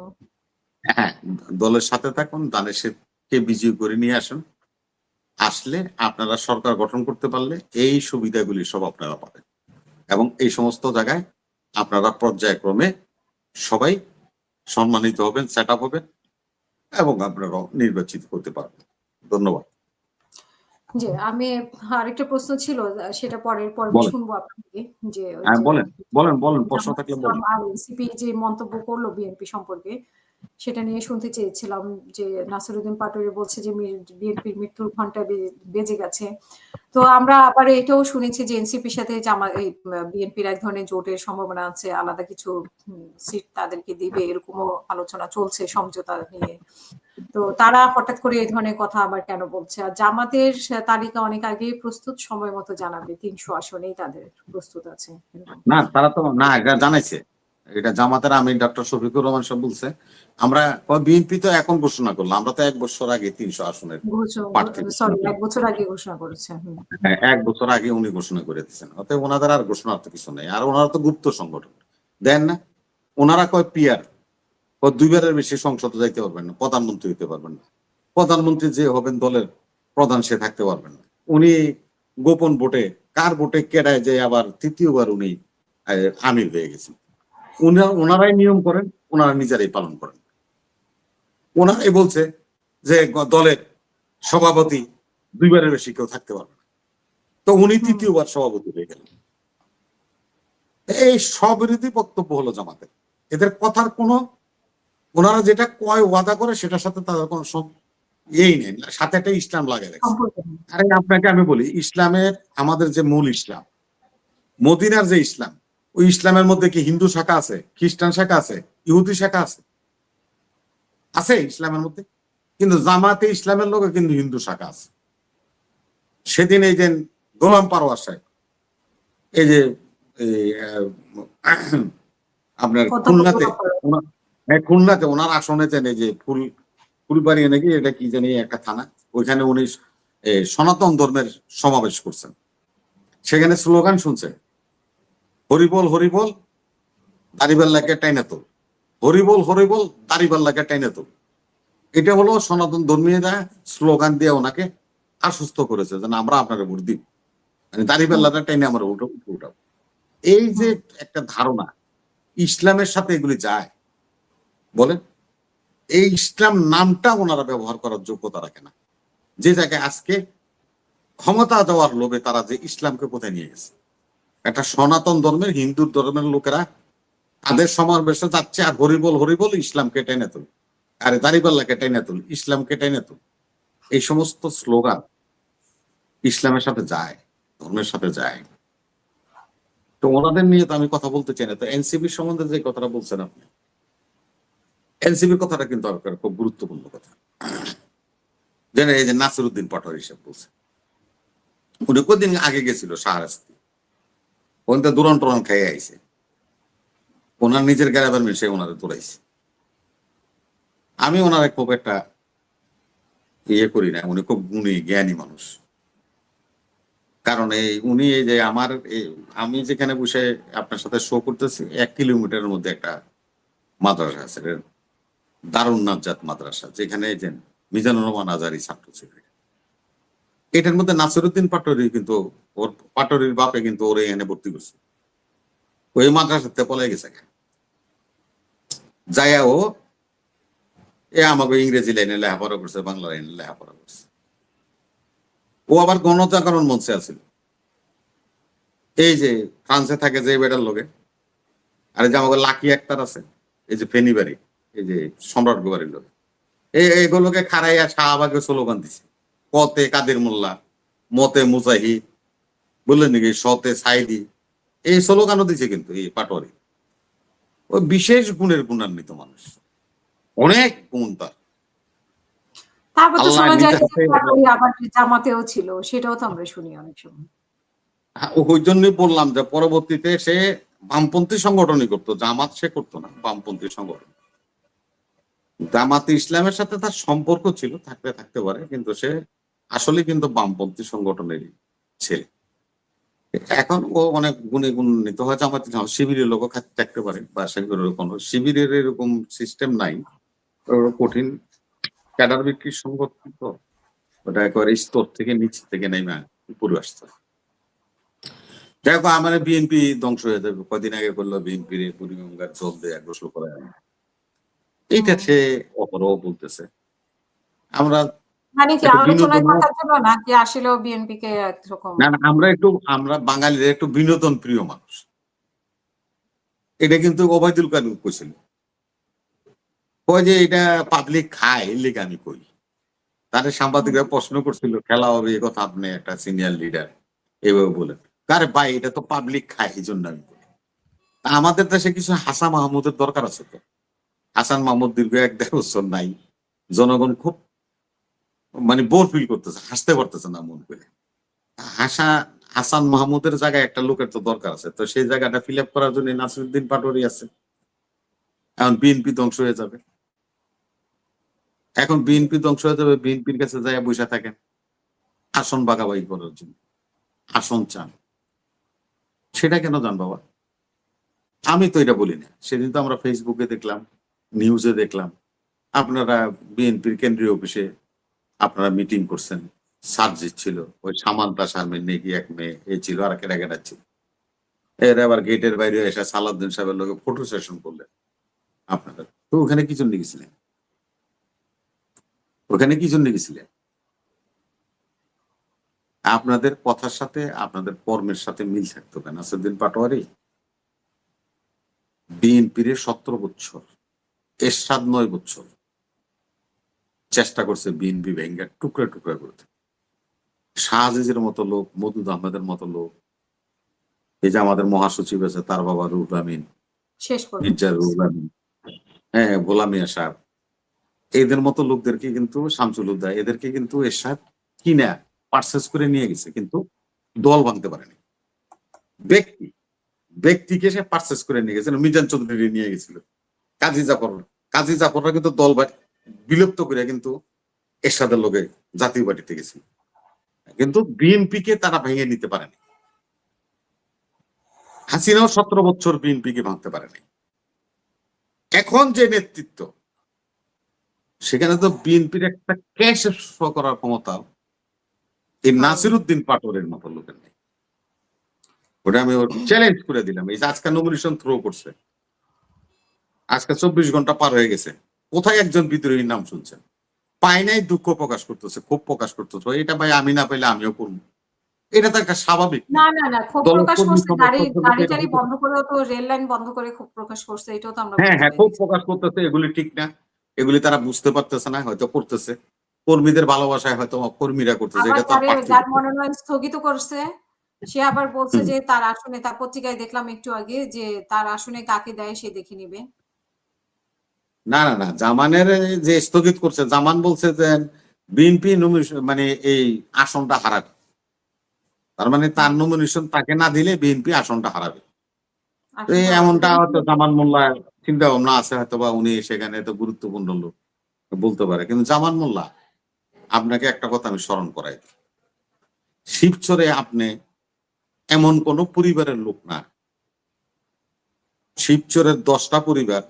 হ্যাঁ, দলের সাথে থাকুন, ধানের শীষকে বিজয়ী করে নিয়ে আসুন। আসলে আপনারা সরকার গঠন করতে পারলে এই সুবিধাগুলি সব আপনারা পাবেন এবং এই সমস্ত জায়গায় আপনারা পর্যায়ক্রমে সবাই সম্মানিত হবেন, সেট আপ হবেন এবং আপনারা নির্বাচিত করতে পারবেন। ধন্যবাদ। জি, আমি আরেকটা প্রশ্ন ছিল, সেটা পরে বলেন। শুনবো আপনাকে। যে ওই হ্যাঁ, যে বলেন প্রশ্ন জামাত থাকলে ইসলাম বলেন। আর এনসিপি যে মন্তব্য করলো বিএনপি সম্পর্কে, সেটা নিয়ে শুনতে চেয়েছিলাম। যে নাসিরউদ্দিন পাটোয়ারি বলছে যে বিএনপির মৃত্যুর ঘন্টা বেজে গেছে। তো আমরা আবার এটাও শুনেছি যে এনসিপির সাথে এই বিএনপির এক ধরনের জোটের সম্ভাবনা আছে, আলাদা কিছু সিট তাদেরকে দিবে, এরকমও আলোচনা চলছে সমঝোতা নিয়ে। তো তারা হঠাৎ করে এই ধরনের কথা আবার কেন বলছে? আর জামাতের তালিকা অনেক আগেই প্রস্তুত, সময় মতো জানাবে, 300 আসনেই তাদের প্রস্তুত আছে। না, তারা তো না, এটা জানাইছে, এটা জামাতের আমির ডক্টর শফিকুর রহমান সাহেব বলছে। আমরা বিএনপি তো এখন ঘোষণা করলাম, আমরা তো 1 বছর আগে 300 আসনের প্রার্থী ঘোষণা 1 করি। বছর আগে ঘোষণা করেছে। হ্যাঁ, 1 বছর আগে উনি ঘোষণা করে দিচ্ছেন। অতএব ওনাদের আর ঘোষণার তো কিছু নেই, আর ওনারা তো গুপ্ত সংগঠন, দেন না। ওনারা কয় পিয়ার, 2বারের বেশি সংসদে যাইতে পারবেন না, প্রধানমন্ত্রী হইতে পারবেন না, প্রধানমন্ত্রী যে হবেন দলের প্রধান সে থাকতে পারবেন না। উনি গোপন ভোটে কার ভোটে কেড়ায় যে আবার 3য় বার উনি আমির হয়ে গেছেন। ওনারাই নিয়ম করেন, ওনারা নিজেরাই পালন করেন। ওনারাই বলছে যে দলের সভাপতি 2বারের বেশি কেউ থাকতে পারবে না, তো উনি 3য় বার সভাপতি হয়ে গেলেন। এই স্ববিরোধী বক্তব্য হলো জামাতের। এদের কথার কোনো, ওনারা যেটা কয় ওয়াদা করে সেটার সাথে তাদের কোনো এই নেই, সাথে একটা ইসলাম লাগাই রাখছে। আরে আপনাকে আমি বলি, ইসলামের আমাদের যে মূল ইসলাম, মদিনার যে ইসলাম, ওই ইসলামের মধ্যে কি হিন্দু শাখা আছে, খ্রিস্টান শাখা আছে, ইহুদি শাখা আছে? আছে ইসলামের মধ্যে? কিন্তু জামাতে ইসলামের লোকে কিন্তু হিন্দু শাখা আছে। সেদিন এই যে গোলাম পারওয়ার সাহেব, এই যে আপনার খুলনাতে ওনার আসনে এই যে ফুলবাড়ি নাকি এটা কি জানি একটা থানা, ওইখানে উনি সনাতন ধর্মের সমাবেশ করছেন। সেখানে স্লোগান শুনছে, হরিবল হরিবল দাড়িপাল্লাকে টাইনা তোল, হরিবল হরিবল দাড়িপাল্লাকে টাইনা তোল। এটা হলো সনাতন ধর্মীয়রা স্লোগান দিয়ে ওনাকে আশ্বস্ত করেছে যে আমরা আপনাকে ভোট দিব, মানে দাড়িপাল্লাটা টাইনে আমরা উঠাবো। এই যে একটা ধারণা, ইসলামের সাথে এগুলি যায় বলেন? এই ইসলাম নামটা ওনারা ব্যবহার করার যোগ্যতা রাখে না। যে জায়গায় আজকে ক্ষমতা দেওয়ার লোভে তারা যে ইসলামকে কোথায় নিয়ে গেছে, একটা সনাতন ধর্মের হিন্দু ধর্মের লোকেরা তাদের সমাবেশে যাচ্ছে আর হরিবল হরিবল ইসলামকে টেনে তুল, আরে দাড়িপাল্লাকে টেনে তুল, ইসলামকে টেনে তুল। এই সমস্ত স্লোগান ইসলামের সাথে যায়, ধর্মের সাথে যায়। তো ওনাদের নিয়ে তো আমি কথা বলতে চাই না। তো এনসিপির সম্বন্ধে যে কথাটা বলছেন আপনি, এনসিপির কথাটা কিন্তু খুব গুরুত্বপূর্ণ কথা। যেন এই যে নাসিরউদ্দিন পাটোয়ারি সাহেব বলছে, উনি কদিন আগে গেছিল শাহরাস্তি, ওখান থেকে দুরন টরন খেয়ে আইছে, ওনার নিজের গ্যারাবের মিশে ওনারে দৌড়াইছে। আমি ওনারে খুব একটা ইয়ে করি না, উনি খুব গুণী জ্ঞানী মানুষ। কারণ উনি এই যে আমি যেখানে বসে আপনার সাথে শো করতেছি, 1 কিলোমিটারের মধ্যে একটা মাদ্রাসা আছে, দারুন নাজাত মাদ্রাসা, যেখানে যে মিজানুর রহমান আজারি ছাত্র ছিল। এটার মধ্যে নাসিরউদ্দিন পাটোয়ারি কিন্তু ওর পাটোয়ারির বাপে কিন্তু ওরে এনে ভর্তি করছে, ওই মাদ্রাসাতে পলাই গেছে। যাইয়া ও আমাকে ইংরেজি লাইনে লেখাপড়া করছে, বাংলা লাইনে লেখাপড়া করছে। ও আবার গণজাগরণ মঞ্চে আছিল, এই যে ফ্রান্সে থাকে যে বেটার লোকে, আর এই যে আমাকে লাকি একটার আছে, এই যে ফেনীবাড়ি, এই যে সম্রাট গোবারির লোক, এইগুলোকে খারাইয়া শাহবাগে স্লোগান দিছে, কতে কাদের মোল্লা, মতে মুজাহিদ, বললেন নাকি সতে সাইদি, এই স্লোগানও দিছে কিন্তু এই পাটোয়ারি। ওই বিশেষ গুণের গুণান্বিত মানুষ, অনেক গুণ তার। তারপর তো আল্লাহ শোনা যায় যে নিজে পাটোয়ারি আবার জামাতেও ছিল, সেটাও তো আমরা শুনি অনেক সময়। ওই জন্যই বললাম যে পরবর্তীতে সে বামপন্থী সংগঠনই করতো, জামাত সে করতো না, বামপন্থী সংগঠন। জামাতে ইসলামের সাথে তার সম্পর্ক ছিল, থাকতে পারে, কিন্তু সে আসলে কিন্তু বামপন্থী সংগঠনেরই ছেলে। এখন ও অনেক গুণে গুণান্বিত হয়, জামাত শিবিরের লোকও থাকতে পারে, বা সেগুলোর কোনো শিবিরের এরকম সিস্টেম নাই, কঠিন ক্যাডার বিক্রির সংগঠন তো, ওটা একেবারে স্তর থেকে নিচ থেকে নেমে উপরে আসতে হয়। যাই হোক, আমার বিএনপি ধ্বংস হয়ে যাবে, কদিন আগে বললো বিএনপির বুড়িগঙ্গার জল দিয়ে গোসল করা যায়, এইটা সে অপরও বলতেছে। আমরা মানে কি একটু আলোচনায় বিনোদন, থাকার জন্য, নাকি আসলেও বিএনপি কে একরকম? না আমরা বাঙালিরা একটু বিনোদন প্রিয় মানুষ, এটা কিন্তু ওবায়দুল কাদের কইছিল, কয় যে এটা পাবলিক খায়, এর লেগে আমি কই। তাদের সাংবাদিকরা প্রশ্ন করছিল, খেলা হবে এ কথা আপনি একটা সিনিয়র লিডার এভাবে বলেন, আরে ভাই এটা তো পাবলিক খায়, এই জন্য আমি বলি। আমাদের দেশে কিছু হাসান মাহমুদের দরকার আছে তো। হাসান মাহমুদ দীর্ঘ 1-1.5 বছর নাই, জনগণ খুব মানে বোর ফিল করতেছে, হাসতে পারতেছে না মন করে। হাসান মাহমুদের জায়গায় একটা লোকের তো দরকার আছে, তো সেই জায়গাটা ফিল আপ করার জন্য নাসিরউদ্দিন পাটোয়ারি আছে। এখন বিএনপি ধ্বংস হয়ে যাবে, এখন বিএনপি ধ্বংস হয়ে যাবে, বিএনপির কাছে যায় বসে থাকেন আসন বাগাবাগি করার জন্য, আসন চান। সেটা কেন জান বাবা, আমি তো এটা বলি না। সেদিন তো আমরা ফেসবুকে দেখলাম, নিউজে দেখলাম, আপনারা বিএনপির কেন্দ্রীয় অফিসে আপনারা মিটিং করছেন, সার্জিত ছিল, ওই সামান্তা শারমিন নাকি এক মেয়ে এ ছিল, আর কেটা ছিল, এর আবার গেটের বাইরে এসে সালাউদ্দিন সাহেবের লোকে ফটো সেশন করলেন। আপনাদের তো ওখানে কি জন্য গেছিলেন? ওখানে কি জন্য গেছিলেন? আপনাদের কথার সাথে আপনাদের কর্মের সাথে মিল থাকতো কেন? নাসিরউদ্দিন পাটোয়ারি বিএনপির 17 বছর, এরশাদ 9 বছর চেষ্টা করছে বিএনপি ভেঙ্গা টুকরা টুকরা করতে। শাহজিজের মতো লোক, মদুদ আহমেদের মতো লোক, এই যে আমাদের মহাসচিব আছে তার বাবা রুহুল আমিন, শেষ পর্যন্ত মির্জা রুহুল আমিন, হ্যাঁ গোলাম মিয়া সাহেব, এদের মতো লোকদেরকে কিন্তু শামসুল হুদা, এদেরকে কিন্তু এরশাদ কিনা পারচেজ করে নিয়ে গেছে, কিন্তু দল ভাঙতে পারেনি। ব্যক্তিকে সে পারচেজ করে নিয়ে গেছিল, মিজান চৌধুরী নিয়ে গেছিল, কাজী জাফররা কিন্তু দল বিলুপ্ত করে কিন্তু এরশাদের লোকে জাতীয় পার্টিতে গেছিল, কিন্তু বিএনপি কে তারা ভেঙে নিতে পারেনি। হাসিনাও 17 বছর বিএনপি কে ভাঙতে পারেনি। এখন যে নেতৃত্ব, সেখানে তো বিএনপির একটা ক্যাশ করার ক্ষমতা এই নাসিরউদ্দিন পাটোয়ারির মতো লোকের নেই। ওটা আমি ওর চ্যালেঞ্জ করে দিলাম। এই যে আজকে নমিনেশন থ্রো করছে, আজকে 24 ঘন্টা পার হয়ে গেছে, কোথায় একজন বিদ্রোহীর নাম শুনছেন? পাই নাই, দুঃখ প্রকাশ করতেছে, ক্ষোভ প্রকাশ করতেছে, এটা ভাই আমি না পেলে আমিও করবো। এটা তো একটা স্বাভাবিক না, না, না, ক্ষোভ প্রকাশ দলকর্মী করছে, গাড়ি সমর্থকদের টাড়ি বন্ধ করেও তো, রেল লাইন বন্ধ করে ক্ষোভ প্রকাশ করছে, এটাও তো আমরা হ্যাঁ হ্যাঁ পত্রিকায় ক্ষোভ দেখছি। প্রকাশ করতেছে, এগুলি ঠিক না, এগুলি তারা বুঝতে পারতেছে না, হয়তো করতেছে কর্মীদের ভালোবাসায়, হয়তো কর্মীরা করতেছে, আবার এটা তো পার্থিব। যার মনোনয়ন স্থগিত করছে, সে আবার বলছে যে তার আসনে, তার পত্রিকায় দেখলাম একটু আগে, যে তার আসনে কাকে দেয় সে দেখে নিবে। না না না, জামানের যে স্থগিত করছে, জামান বলছে যে বিএনপি মানে এই আসনটা হারাবে, তার মানে তার নমিনেশন তাকে না দিলে বিএনপি আসনটা হারাবে। তো এই এমনটা হয়তো জামান মোল্লা চিন্তা ভাবনা আছে, হয়তো বা উনি সেখানে তো গুরুত্বপূর্ণ লোক, বলতে পারে। কিন্তু জামান মোল্লা, আপনাকে একটা কথা আমি স্মরণ করাই, শিবচরে আপনি এমন কোন পরিবারের লোক না, শিবচরের 10টা পরিবার,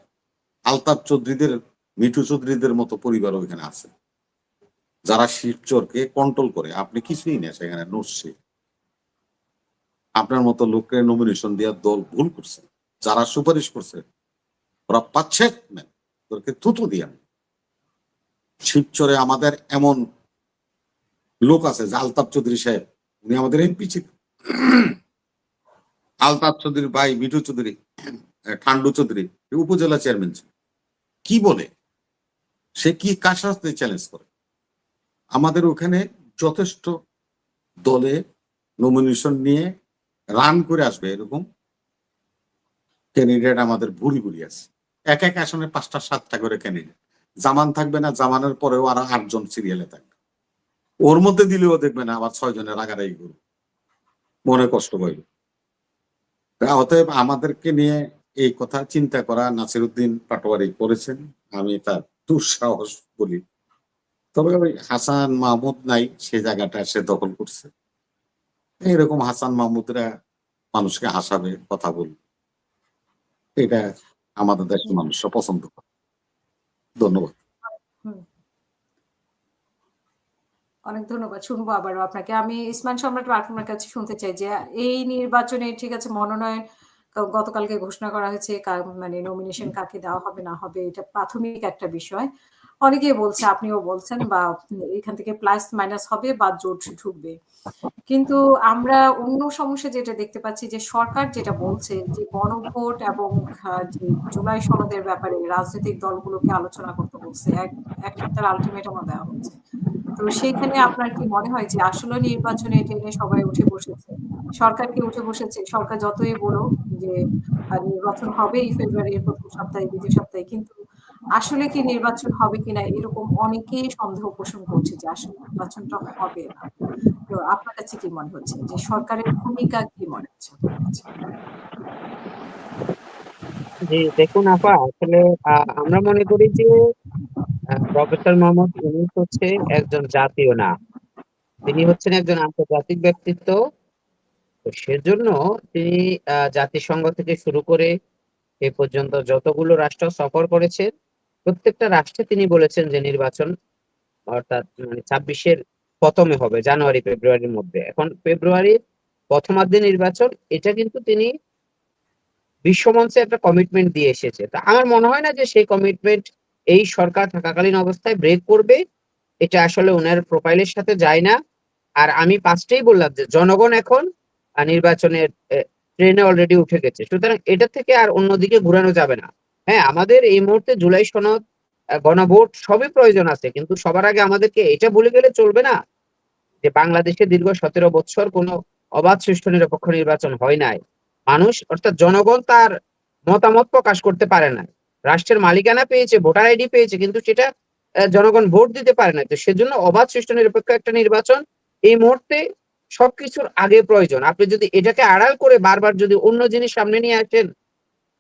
আলতাফ চৌধুরীদের, মিঠু চৌধুরীদের মতো পরিবার ওইখানে আছে। যারা শিবচরকে কন্ট্রোল করে, আপনি কিছুই না সেখানে নড়ছে। আপনার মতো লোককে নমিনেশন দেওয়ার দল ভুল করছে। যারা সুপারিশ করছে ওরা পাচ্ছে না, ওদেরকে থুতু দিয়া। শিবচরে আমাদের এমন লোক আছে যে আলতাফ চৌধুরী সাহেব, উনি আমাদের এমপি ছিল। আলতাফ চৌধুরীর ভাই মিঠু চৌধুরী, ঠান্ডু চৌধুরী উপজেলা চেয়ারম্যান ছিল। কি বলে সে, কি কার সাথে চ্যালেঞ্জ করে? আমাদের ওখানে যথেষ্ট দলে নমিনেশন নিয়ে রান করে আসবে এরকম ক্যান্ডিডেট আমাদের ভুরি ভুরি আছে। এক এক আসনে 5টা 7টা করে ক্যান্ডিডেট। জামান থাকবে না, জামানের পরেও আরো 8 জন সিরিয়ালে থাকবে। ওর মধ্যে দিলেও দেখবে না আবার 6 জনের রাগারাগি করবে, মনে কষ্ট পাইবে। অতএব আমাদেরকে নিয়ে এই কথা চিন্তা করা নাসিরউদ্দিন পাটোয়ারি করেছেন, আমি তার দুঃসাহস বলি। তবে ওই হাসান মাহমুদ নাই, সে জায়গাটা সে দখল করছে। এরকম হাসান মাহমুদরা মানুষকে হাসাবে, কথা বলবে, এটা আমাদের দেশের মানুষরা পছন্দ করে। ধন্যবাদ। হুম, অনেক ধন্যবাদ। শুনবো আবারও আপনাকে। আমি ইসমান সম্রাট আপনার কাছে শুনতে চাই যে এই নির্বাচনে ঠিক আছে মনোনয়ন গতকালকে ঘোষণা করা হয়েছে, মানে নমিনেশন কাকে দেওয়া হবে না হবে এটা প্রাথমিক একটা বিষয়। অনেকেই বলছে, আপনিও বলছেন, বা এখান থেকে প্লাস মাইনাস হবে বা জোট ঢুকবে। কিন্তু আমরা অন্য সমস্যা যেটা দেখতে পাচ্ছি যে সরকার যেটা বলছে যে গণভোট এবং যে জুলাই সনদের ব্যাপারে রাজনৈতিক দলগুলোকে আলোচনা করতে বলছে, এক সপ্তাহের আলটিমেটামও দেওয়া হচ্ছে। তো সেইখানে আপনার কি মনে হয় যে আসলে নির্বাচনে এটা নিয়ে সবাই উঠে বসেছে, সরকার কি উঠে বসেছে? সরকার যতই বলুক যে নির্বাচন হবেই ফেব্রুয়ারির প্রথম সপ্তাহে দ্বিতীয় সপ্তাহে, কিন্তু আসলে কি নির্বাচন হবে কিনা এরকম অনেকেই সন্দেহ পোষণ করছে যে আসলে নির্বাচনটা হবে না। তো আপনার কাছে কি মনে হচ্ছে যে সরকারের ভূমিকা কি মনে হচ্ছে আপনার কাছে? জি, দেখুন আপা, আসলে আমরা মনে করি যে প্রফেসর মোহাম্মদ ইউনূস হচ্ছে একজন জাতীয় না, তিনি হচ্ছেন একজন আন্তর্জাতিক ব্যক্তিত্ব। তো সেজন্য তিনি জাতিসংঘ থেকে শুরু করে এ পর্যন্ত যতগুলো রাষ্ট্র সফর করেছেন, প্রত্যেকটা রাষ্ট্রে তিনি বলেছেন যে নির্বাচন অর্থাৎ মানে 26-এর প্রথমে হবে, জানুয়ারি ফেব্রুয়ারির মধ্যে। এখন ফেব্রুয়ারির প্রথমার্ধে নির্বাচন, এটা কিন্তু তিনি বিশ্বমঞ্চে একটা কমিটমেন্ট দিয়ে এসেছে। তা আমার মনে হয় না যে সেই কমিটমেন্ট এই সরকার থাকাকালীন অবস্থায় ব্রেক করবে। এটা আসলে ওনার প্রোফাইলের সাথে যায় না। আর আমি ফার্স্টেই বললাম যে জনগণ এখন নির্বাচনের ট্রেনে অলরেডি উঠে গেছে, সুতরাং এটা থেকে আর অন্যদিকে ঘুরানো যাবে না। হ্যাঁ, আমাদের এই মুহূর্তে জুলাই সনদ, গণভোট সবই প্রয়োজন আছে, কিন্তু সবার আগে আমাদেরকে এটা ভুলে গেলে চলবে না যে বাংলাদেশে দীর্ঘ 17 বছর কোনো অবাধ সুষ্ঠু নিরপেক্ষ নির্বাচন হয় নাই। মানুষ অর্থাৎ জনগণ তার মতামত প্রকাশ করতে পারে না। রাষ্ট্রের মালিকানা পেয়েছে, ভোটার আইডি পেয়েছে, কিন্তু সেটা জনগণ ভোট দিতে পারে না। তো সেজন্য অবাধ সুষ্ঠু নিরপেক্ষ একটা নির্বাচন এই মুহূর্তে সবকিছুর আগে প্রয়োজন। আপনি যদি এটাকে আড়াল করে বারবার যদি অন্য জিনিস সামনে নিয়ে আসেন,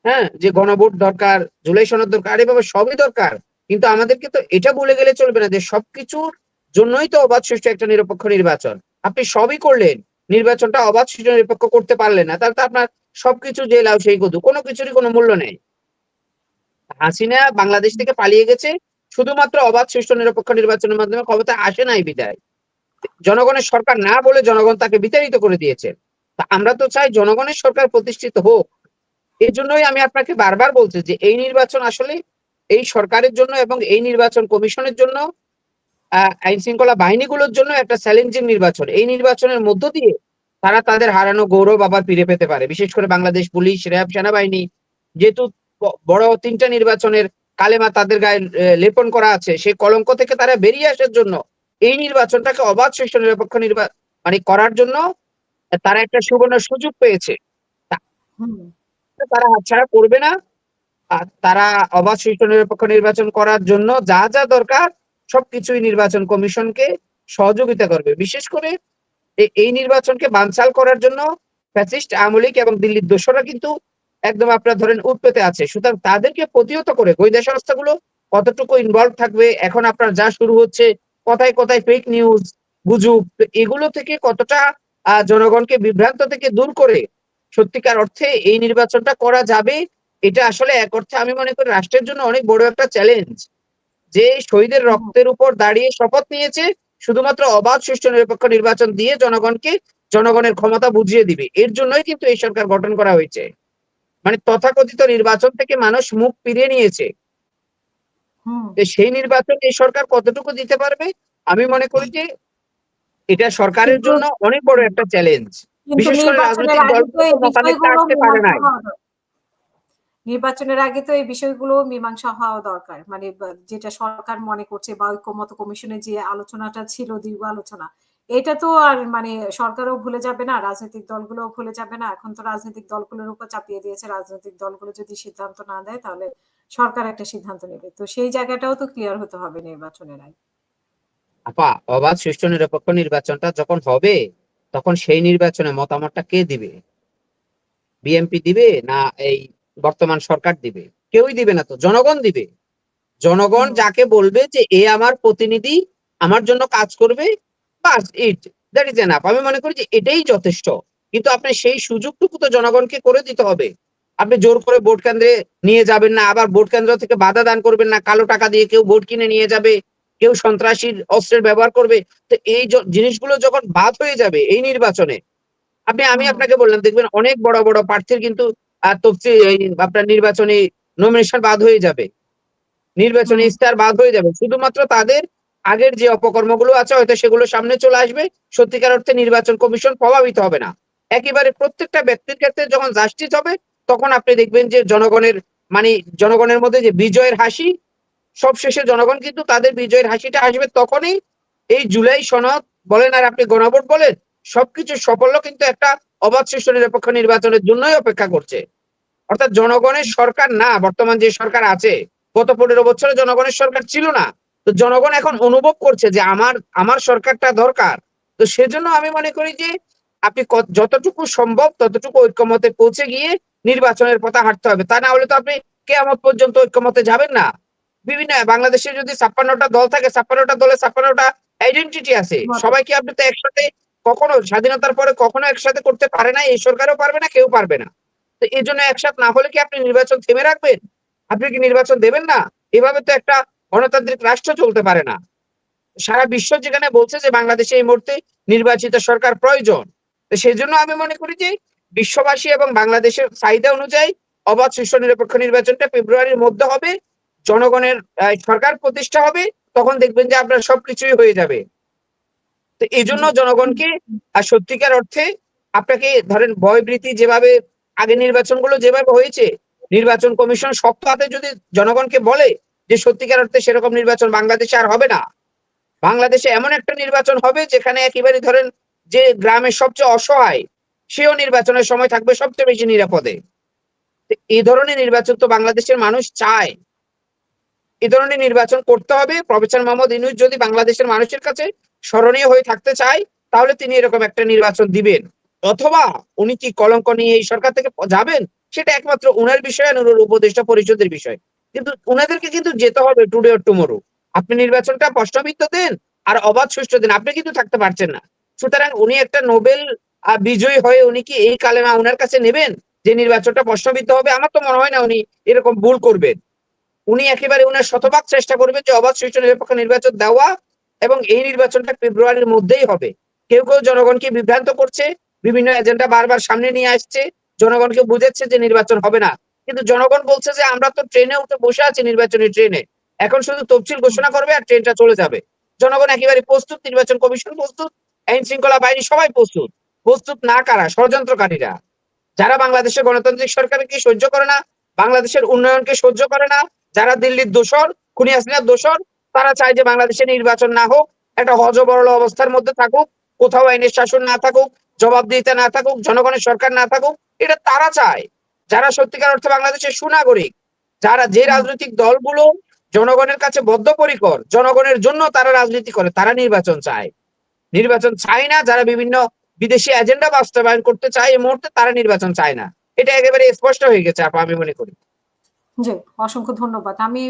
হ্যাঁ, যে গণভোট দরকার, জুলাই সনদ দরকার, আরে বাবা সবই দরকার, কিন্তু আমাদেরকে তো এটা ভুলে গেলে চলবে না যে সবকিছুর জন্যই তো অবাধ সুষ্ঠু একটা নিরপেক্ষ নির্বাচন। আপনি সবই করলেন, নির্বাচনটা অবাধ সুষ্ঠু নিরপেক্ষ করতে পারলেন না, তাহলে তো আপনার সবকিছু যে লাউ সেই কদু, কোনো কিছুরই কোনো মূল্য নেই। হাসিনা বাংলাদেশ থেকে পালিয়ে গেছে শুধুমাত্র অবাধ সুষ্ঠু নিরপেক্ষ নির্বাচনের মাধ্যমে, ক্ষমতা আসে নাই বিদায়। জনগণের সরকার না বলে জনগণ তাকে বিতাড়িত করে দিয়েছে। তা আমরা তো চাই জনগণের সরকার প্রতিষ্ঠিত হোক। এই জন্যই আমি আপনাকে বারবার বলছি যে এই নির্বাচন আসলে এই সরকারের জন্য এবং এই নির্বাচন কমিশনের জন্য, আইন শৃঙ্খলা বাহিনীগুলোর জন্য একটা চ্যালেঞ্জিং নির্বাচন। এই নির্বাচনের মধ্য দিয়ে তারা তাদের হারানো গৌরব আবার ফিরে পেতে পারে। বিশেষ করে বাংলাদেশ পুলিশ, র্যাব, সেনাবাহিনী, যেহেতু বড় 3টা নির্বাচনের কালেমা তাদের গায়ে লেপন করা আছে, সেই কলঙ্ক থেকে তারা বেরিয়ে আসার জন্য এই নির্বাচনটাকে অবাধ সুষ্ঠু নিরপেক্ষ মানে করার জন্য তারা একটা সুবর্ণ সুযোগ পেয়েছে। হুম, তারা হাতছাড়া করবে না। আর তারা অবাধ সুষ্ঠু নিরপেক্ষ নির্বাচন করার জন্য যা যা দরকার সবকিছুই নির্বাচন কমিশনকে সহযোগিতা করবে। বিশেষ করে এই নির্বাচনকে বানচাল করার জন্য ফ্যাসিস্ট, আওয়ামী লীগ এবং দিল্লির দোসররা কিন্তু একদম আপনার ধরেন উৎপেতে আছে। সুতরাং তাদেরকে প্রতিহত করে গোয়েন্দা সংস্থাগুলো কতটুকু ইনভলভ থাকবে, এখন আপনার যা শুরু হচ্ছে কথায় কথায় ফেক নিউজ, গুজব, এগুলো থেকে কতটা জনগণকে বিভ্রান্ত থেকে দূর করে সত্যিকার অর্থে এই নির্বাচনটা করা যাবে, এটা আসলে এক অর্থে আমি মনে করি রাষ্ট্রের জন্য অনেক বড় একটা চ্যালেঞ্জ। যে শহীদের রক্তের উপর দাঁড়িয়ে শপথ নিয়েছে শুধুমাত্র অবাধ সুষ্ঠু নিরপেক্ষ নির্বাচন দিয়ে জনগণের ক্ষমতা বুঝিয়ে দিবে। এর জন্যই কিন্তু এই সরকার গঠন করা হয়েছে। মানে তথাকথিত নির্বাচন থেকে মানুষ মুখ ফিরিয়ে নিয়েছে। সেই নির্বাচন এই সরকার কতটুকু দিতে পারবে আমি মনে করি যে এটা সরকারের কিন্তু জন্য অনেক বড় একটা চ্যালেঞ্জ। কিন্তু বিশেষ করে নির্বাচনের রাজনৈতিক আগে তো দলগুলো এই তো মতানৈক্যে বিষয়গুলো আসতে পারে মীমাংসা নাই। হওয়া দরকার। নির্বাচনের আগে তো এই বিষয়গুলো মীমাংসা হওয়া দরকার। মানে যেটা সরকার মনে করছে বা ঐক্যমত্য কমিশনে যে আলোচনাটা ছিল, দীর্ঘ আলোচনা, এটা তো আর মানে সরকারও ভুলে যাবে না, রাজনৈতিক দলগুলোও ভুলে যাবে না। এখন তো রাজনৈতিক দলগুলোর উপর চাপিয়ে দিয়েছে। রাজনৈতিক দলগুলো যদি সিদ্ধান্ত না দেয় তাহলে সরকার একটা সিদ্ধান্ত নেবে। তো সেই জায়গাটাও তো ক্লিয়ার হতে হবে নির্বাচনের আগে। আপা, অবাধ সুষ্ঠু নিরপেক্ষ নির্বাচনটা যখন হবে তখন সেই নির্বাচনে মতামতটা কে দিবে? বিএনপি দিবে না এই বর্তমান সরকার দিবে? কেউই দিবে না, তো জনগণ দিবে। জনগণ যাকে বলবে যে এ আমার প্রতিনিধি, আমার জন্য কাজ করবে, বাস ইট দ্যাট ইজ এনাফ। আমি মনে করি যে এটাই যথেষ্ট। কিন্তু আপনি সেই সুযোগটুকু তো জনগণকে করে দিতে হবে। আপনি জোর করে ভোট কেন্দ্রে নিয়ে যাবেন না, আবার ভোট কেন্দ্র থেকে বাধা দান করবেন না, কালো টাকা দিয়ে কেউ ভোট কিনে নিয়ে যাবে, কেউ সন্ত্রাসী অস্ত্রের ব্যবহার করবে। তো এই জিনিসগুলো যখন বাদ হয়ে যাবে এই নির্বাচনে, আমি আপনাকে বললাম, দেখবেন অনেক বড় বড় প্রার্থীর কিন্তু আপনার নির্বাচনী নমিনেশন বাদ হয়ে যাবে, নির্বাচনী ইস্তাহার বাদ হয়ে যাবে। শুধুমাত্র তাদের আগের যে অপকর্মগুলো আছে হয়তো সেগুলো সামনে চলে আসবে। সত্যিকার অর্থে নির্বাচন কমিশন প্রভাবিত হবে না। একেবারে প্রত্যেকটা ব্যক্তির ক্ষেত্রে যখন জাস্টিস হবে তখন আপনি দেখবেন যে মানে জনগণের মধ্যে যে বিজয়ের হাসি, সবশেষে জনগণ কিন্তু তাদের বিজয়ের হাসিটা আসবে তখনই। এই জুলাই সনদ বলেন আর আপনি গণভোট বলেন, সবকিছু সাফল্য কিন্তু একটা অবাধ সুষ্ঠু নিরপেক্ষ নির্বাচনের জন্যই অপেক্ষা করছে। অর্থাৎ জনগণের সরকার না, বর্তমান যে সরকার আছে, গত 15 বছরে জনগণের সরকার ছিল না। তো জনগণ এখন অনুভব করছে যে আমার সরকারটা দরকার। তো সেজন্য আমি মনে করি যে আপনি যতটুকু সম্ভব ততটুকু ঐক্যমতে পৌঁছে গিয়ে নির্বাচনের পথে হাঁটতে হবে। তা না হলে তো আপনি কিয়ামত পর্যন্ত ঐক্যমতে যাবেন না। বিভিন্ন বাংলাদেশে যদি 56টা দল থাকে, 56টা দলে 56টা আইডেন্টিটি আছে, সবাইকে আপনি তো একসাথে কখনো স্বাধীনতার পরে কখনো একসাথে করতে পারে না। এই সরকারও পারবে না, কেউ পারবে না। তো এই জন্য একসাথ না হলে কি আপনি নির্বাচন থেমে রাখবেন? আপনি কি নির্বাচন দেবেন না? এভাবে তো একটা গণতান্ত্রিক রাষ্ট্র চলতে পারে না। সারা বিশ্ব যেখানে বলছে যে বাংলাদেশে এই মুহূর্তে নির্বাচিত সরকার প্রয়োজন, তো সেই জন্য আমি মনে করি যে বিশ্ববাসী এবং বাংলাদেশের চাহিদা অনুযায়ী অবাধ সুষ্ঠু নিরপেক্ষ নির্বাচনটা ফেব্রুয়ারির মধ্যে হবে। জনগণের সরকার প্রতিষ্ঠা হবে, তখন দেখবেন যে আপনার সবকিছুই হয়ে যাবে। তো এই জন্য জনগণকে সত্যিকার অর্থে আপনাকে ধরেন ভয়ভীতি, যেভাবে আগে নির্বাচনগুলো যেভাবে হয়েছে, নির্বাচন কমিশন শক্ত হাতে যদি জনগণকে বলে যে সত্যিকার অর্থে সেরকম নির্বাচন বাংলাদেশে আর হবে না, বাংলাদেশে এমন একটা নির্বাচন হবে যেখানে একেবারে ধরেন যে গ্রামের সবচেয়ে অসহায় সেও নির্বাচনের সময় থাকবে সবচেয়ে বেশি নিরাপদে। এই ধরনের নির্বাচন তো বাংলাদেশের মানুষ চায়। এই ধরনের নির্বাচন করতে হবে। প্রফেসর মোহাম্মদ ইউনূস যদি বাংলাদেশের মানুষের কাছে স্মরণীয় হয়ে থাকতে চায় তাহলে তিনি এরকম একটা নির্বাচন দিবেন। অথবা উনি কি কলঙ্ক নিয়ে এই সরকার থেকে যাবেন সেটা একমাত্র উনার বিষয় আর উনার উপদেষ্টা পরিষদের বিষয়। কিন্তু উনাদেরকে কিন্তু যেতে হবে টুডে অর টুমরো। আপনি নির্বাচনটা প্রশ্নবিদ্ধ দেন আর অবাধ সুষ্ঠু দেন, আপনি কিন্তু থাকতে পারছেন না। সুতরাং উনি একটা নোবেল বিজয়ী হয়ে উনি কি এই কালেমা উনার কাছে নেবেন যে নির্বাচনটা প্রশ্নবিদ্ধ হবে? আমার তো মনে হয় না উনি এরকম ভুল করবেন। উনি একেবারে উনার শতভাগ চেষ্টা করবেন যে অবাধ সুষ্ঠু নিরপেক্ষ নির্বাচন দেওয়া, এবং এই নির্বাচনটা ফেব্রুয়ারির মধ্যেই হবে। কেউ কেউ জনগণকে বিভ্রান্ত করছে, বিভিন্ন এজেন্ডা বারবার সামনে নিয়ে আসছে, জনগণকে বুঝাচ্ছে যে নির্বাচন হবে না। কিন্তু জনগণ বলছে যে আমরা তো ট্রেনে উঠে বসে আছি, নির্বাচনী ট্রেনে, এখন শুধু তফসিল ঘোষণা করবে আর ট্রেনটা চলে যাবে। জনগণ একেবারে প্রস্তুত, নির্বাচন কমিশন প্রস্তুত, আইন শৃঙ্খলা বাহিনী সবাই প্রস্তুত। প্রস্তুত না কারা? ষড়যন্ত্রকারীরা, যারা বাংলাদেশের গণতান্ত্রিক সরকারকে সহ্য করে না, বাংলাদেশের উন্নয়নকে সহ্য করে না, যারা দিল্লির দোসর, খুনি হাসিনার দোসর, তারা চায় যে বাংলাদেশে নির্বাচন না হোক, একটা হযবরল অবস্থার মধ্যে থাকুক, কোথাও আইনের শাসন না থাকুক, জবাবদিহিতা না থাকুক, জনগণের সরকার না থাকুক। এটা তারা চায় যারা সত্যিকার অর্থে বাংলাদেশের সুনাগরিক, যারা যে রাজনৈতিক দলগুলো জনগণের কাছে বদ্ধপরিকর, জনগণের জন্য তারা রাজনীতি করে, তারা নির্বাচন চায়। নির্বাচন চায় না যারা বিভিন্ন বিদেশি এজেন্ডা বাস্তবায়ন করতে চায় এই মুহূর্তে, তারা নির্বাচন চায় না। এটা একেবারে স্পষ্ট হয়ে গেছে আপা, আমি মনে করি। জি, অসংখ্য ধন্যবাদ। আমি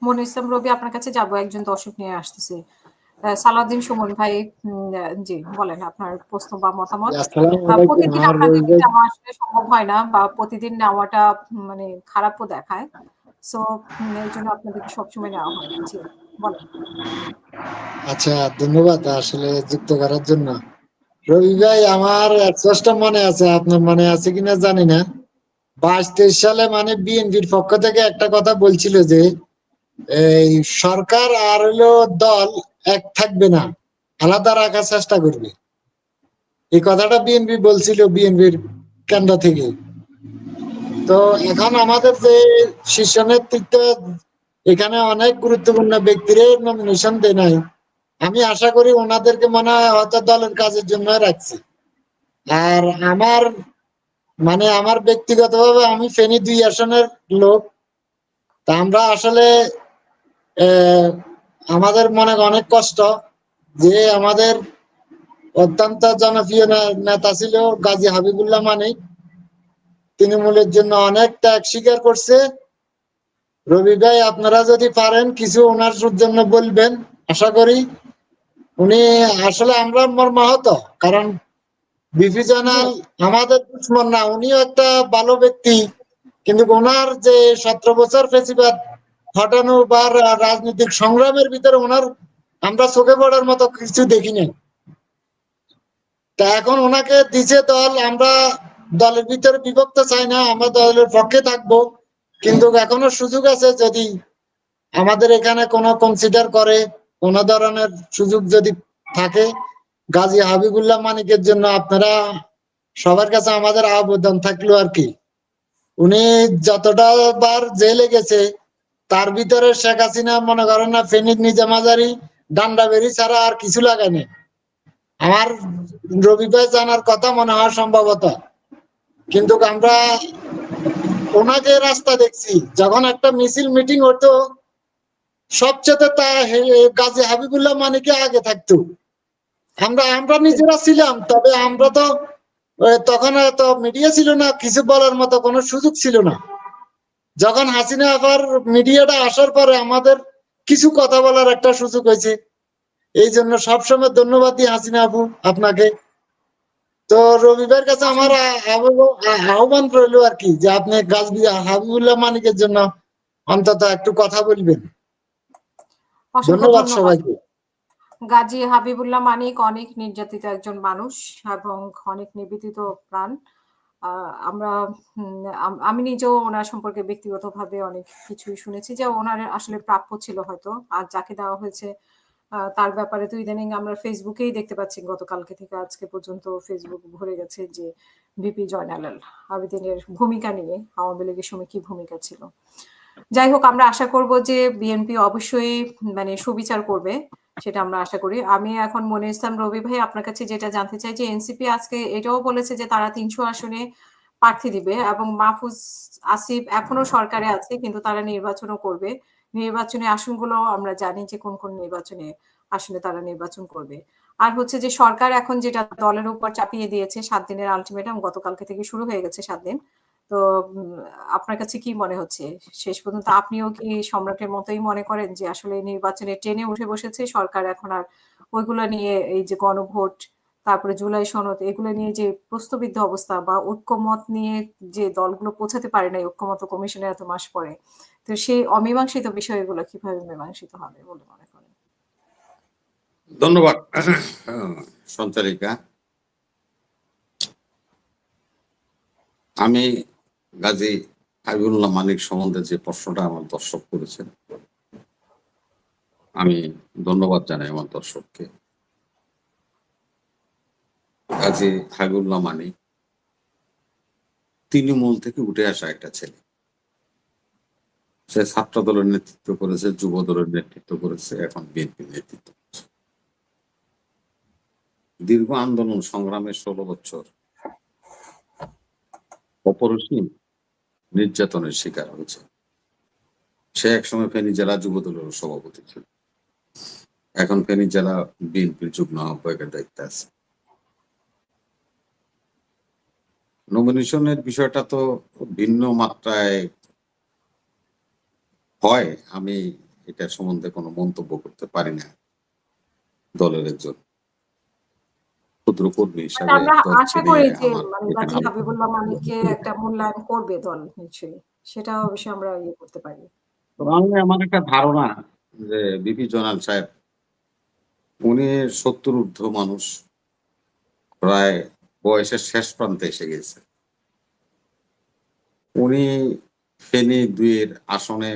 মনির ইসলাম রবি আপনার কাছে যাব, একজন দর্শক নিয়ে আসতেছি। সালাউদ্দিন সুমন ভাই, জি বলেন আপনার প্রশ্ন বা মতামত। প্রতিদিন আপনাদেরকে নেওয়া আসলে সম্ভব হয় না, বা প্রতিদিন নেওয়াটা মানে খারাপও দেখায়। সো এই জন্য আপনাদেরকে সবসময় নেওয়া হয় না। জি বলেন। আচ্ছা, ধন্যবাদ আসলে যুক্ত করার জন্য। রবি ভাই, আমার স্পষ্ট মনে আছে, আপনার মনে আছে কিনা জানি না, 22-23 সালে মানে বিএনপির পক্ষ থেকে একটা কথা বলছিল যে এই সরকার আর হলো দল এক থাকবে না, আলাদা রাখার চেষ্টা করবে। এই কথাটা বিএনপি বলছিল, বিএনপির কেন্দ্র থেকে। তো এখন আমাদের যে শীর্ষ নেতৃত্ব এখানে অনেক গুরুত্বপূর্ণ ব্যক্তির নমিনেশন দেয় নাই, আমি আশা করি ওনাদেরকে মনে হয় হয়তো দলের কাজের জন্য রাখছি। আর আমার ব্যক্তিগতভাবে আমি ফেনী 2 আসনের লোক। তা আমরা আসলে আমাদের মনে অনেক কষ্ট যে আমাদের অত্যন্ত জনপ্রিয় নেতা ছিল গাজী হাবিবুল্লাহ মানিক। তৃণমূলের জন্য অনেক ত্যাগ স্বীকার করছে। রবি ভাই, আপনারা যদি পারেন কিছু ওনার জন্য বলবেন, আশা করি। উনি আসলে আমরা মর্মাহত, কারণ বিপি জানাল আমাদের দুশ্মন না, উনিও একটা ভালো ব্যক্তি, কিন্তু ওনার যে 17 বছর ফেসিবাদ হটানো বা রাজনৈতিক সংগ্রামের ভিতরে ওনার আমরা চোখে পড়ার মতো কিছু দেখি নাই। তা এখন ওনাকে দিছে দল, আমরা দলের ভিতরে বিভক্ত চাই না, আমরা দলের পক্ষে থাকবো, কিন্তু এখনো সুযোগ আছে, যদি আমাদের এখানে কোনো কনসিডার করে, কোন ধরনের সুযোগ যদি থাকে, গাজী হাবিবুল্লাহ মানিকের জন্য আপনারা সবার কাছে আমাদের আবেদন থাকলো আর কি। উনি যতটা বার জেলে গেছে তার ভিতরে শেখ হাসিনা মনে করেন না ফেনীর নিজামাজারি ডান্ডা বেরি ছাড়া আর কিছু লাগায়নি। আমার রবি ভাই জানার কথা মনে হয় সম্ভবত, কিন্তু আমরা ওনাকে রাস্তা দেখছি যখন একটা মিছিল মিটিং হতো, সবচেয়ে তা গাজী হাবিবুল্লাহ মানিকে আগে থাকতো। আমরা নিজেরা ছিলাম, তবে আমরা তো তখন এত মিডিয়া ছিল না, কিছু বলার মতো কোনো সুযোগ ছিল না। যখন হাসিনা আবার মিডিয়াটা আসার পরে আমাদের কিছু কথা বলার একটা সুযোগ হয়েছে। এই জন্য সবসময় ধন্যবাদ দিই হাসিনা আপু আপনাকে। তো রবিবার কাছে আমার আহ্বান রইল আর কি, যে আপনি গাজী হাবিবুল্লাহ মানিকের জন্য অন্তত একটু কথা বলবেন। অসংখ্য ধন্যবাদ ধন্যবাদ। সবাইকে। গাজী হাবিবুল্লাহ মানিক অনেক নির্যাতিত একজন মানুষ এবং অনেক নিবেদিত প্রাণ। আমরা আমি নিজেও ওনার সম্পর্কে ব্যক্তিগতভাবে অনেক কিছুই শুনেছি, যে ওনার আসলে প্রাপ্য ছিল হয়তো, আর যাকে দেওয়া হয়েছে তার ব্যাপারে তো ইদানিং আমরা ফেসবুকেই দেখতে পাচ্ছি, গতকালকে থেকে আজকে পর্যন্ত ফেসবুক ভরে গেছে যে ভিপি জয়নাল আবেদিনের ভূমিকা নিয়ে আওয়ামী লীগের সময় কি ভূমিকা ছিল। যাই হোক, আমরা আশা করব যে বিএনপি অবশ্যই সুবিচার করবে, সেটা আমরা আশা করি। আমি এখন মনির ইসলাম রবি ভাই, আপনার কাছে যেটা জানতে চাই, যে এনসিপি আজকে এটাও বলেছে যে তারা 300 আসনে প্রার্থী দিবে, এবং মাহফুজ আসিফ এখনো সরকারে আছে, কিন্তু তারা নির্বাচনও করবে। নির্বাচনী আসনগুলো আমরা জানি যে কোন কোন নির্বাচনে আসলে তারা নির্বাচন করবে। আর হচ্ছে যে সরকার এখন যেটা দলের উপর চাপিয়ে দিয়েছে 7 দিনের আলটিমেটাম, গতকালকে থেকে শুরু হয়ে গেছে 7 দিন। তো আপনার কাছে কি মনে হচ্ছে, শেষ পর্যন্ত আপনিও কি সম্রাটের মতোই মনে করেন যে আসলে নির্বাচনে টেনে উঠে বসেছে সরকার এখন, আর ওইগুলা নিয়ে এই যে গণভোট, তারপরে জুলাই সনদ, এগুলো নিয়ে যে প্রশ্নবিদ্ধ অবস্থা বা ঐক্যমত নিয়ে যে দলগুলো পৌঁছাতে পারে না ঐক্যমত কমিশনের এত মাস পরে, তো সেই অমীমাংসিত বিষয়গুলো কিভাবে মীমাংসিত হবে বলে মনে করেন? ধন্যবাদ সঞ্চালিকা। আমি গাজী হাবিবুল্লাহ মানিক সম্বন্ধে যে প্রশ্নটা আমার দর্শক করেছেন, আমি ধন্যবাদ জানাই আমার দর্শককে। গাজী হাবিবুল্লাহ মানিক তৃণমূল থেকে উঠে আসা একটা ছেলে। সে ছাত্র দলের নেতৃত্ব করেছে, যুব দলের নেতৃত্ব করেছে, এখন বিএনপির নেতৃত্ব করছে। দীর্ঘ আন্দোলন সংগ্রামে 16 বছর অপরিসীম নির্যাতনের শিকার হয়েছে। সে একসময় ফেনী জেলা যুব দলের সভাপতি ছিল, এখন ফেনী জেলা বিএনপির যুগ্ম আহ্বায়কের দায়িত্বে আছে। নমিনেশনের বিষয়টা তো ভিন্ন মাত্রায় হয়, আমি এটা সম্বন্ধে কোনো মন্তব্য করতে পারি না। দলের একজন ক্ষুদ্র কর্মী হিসাবে আমরা আশা করি যে আমার গাজী হাবিবুল্লাহ মানিককে একটা মূল্যায়ন করবে দল নিশ্চয়ই, সেটা অবশ্যই আমরা করতে পারি। আমার একটা ধারণা যে বিপি জোনাল সাহেব, উনি 70 ঊর্ধ্ব মানুষ, প্রায় বয়সের শেষ প্রান্তে এসে গেছে। উনি ফেনী 2-এর আসনে,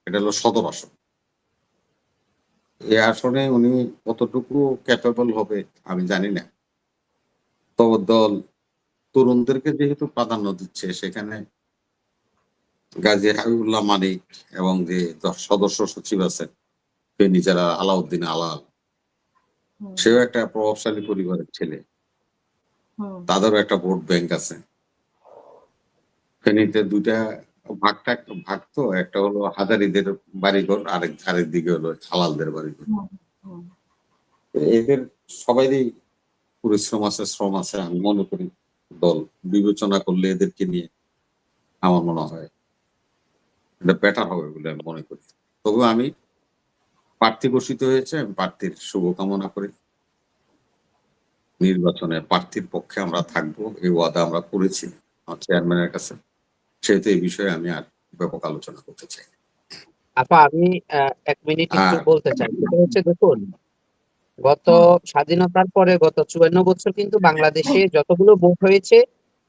এটা হলো সদর আসন, এই আসনে উনি কতটুকু ক্যাপেবল হবে আমি জানি না। তবে দল তরুণদেরকে যেহেতু প্রাধান্য দিচ্ছে, সেখানে গাজী হাবিবুল্লাহ মানিক এবং যে সদস্য সচিব আছেন ফেনী যারা আলাউদ্দিন আলাল, হুম, সেও একটা প্রভাবশালী পরিবারের ছেলে, হুম, তাদেরও একটা ভোট ব্যাংক আছে। ফেনীতে 2টা ভাগ তো, একটা হলো হাজারীদের বাড়িঘর, আরেক দিকে হলো হালালদের বাড়িঘর। হুম, হুম। এদের সবারই পরিশ্রম আছে, শ্রম আছে। আমি মনে করি দল বিবেচনা করলে এদেরকে নিয়ে আমার মনে হয় এটা বেটার হবে বলে আমি মনে করি। তবু আমি প্রার্থী ঘোষিত হয়েছে, আমি প্রার্থীর শুভকামনা করি। নির্বাচনে প্রার্থীর পক্ষে আমরা থাকবো, এই ওয়াদা আমরা করেছি আমার চেয়ারম্যানের কাছে। সেহেতু এই বিষয়ে আমি আর ব্যাপক আলোচনা করতে চাই। আপা আমি 1 মিনিট একটু আর বলতে চাই। সেটা হচ্ছে দেখুন, গত হুম, স্বাধীনতার পরে গত 54 বছর কিন্তু বাংলাদেশে যতগুলো ভোট হয়েছে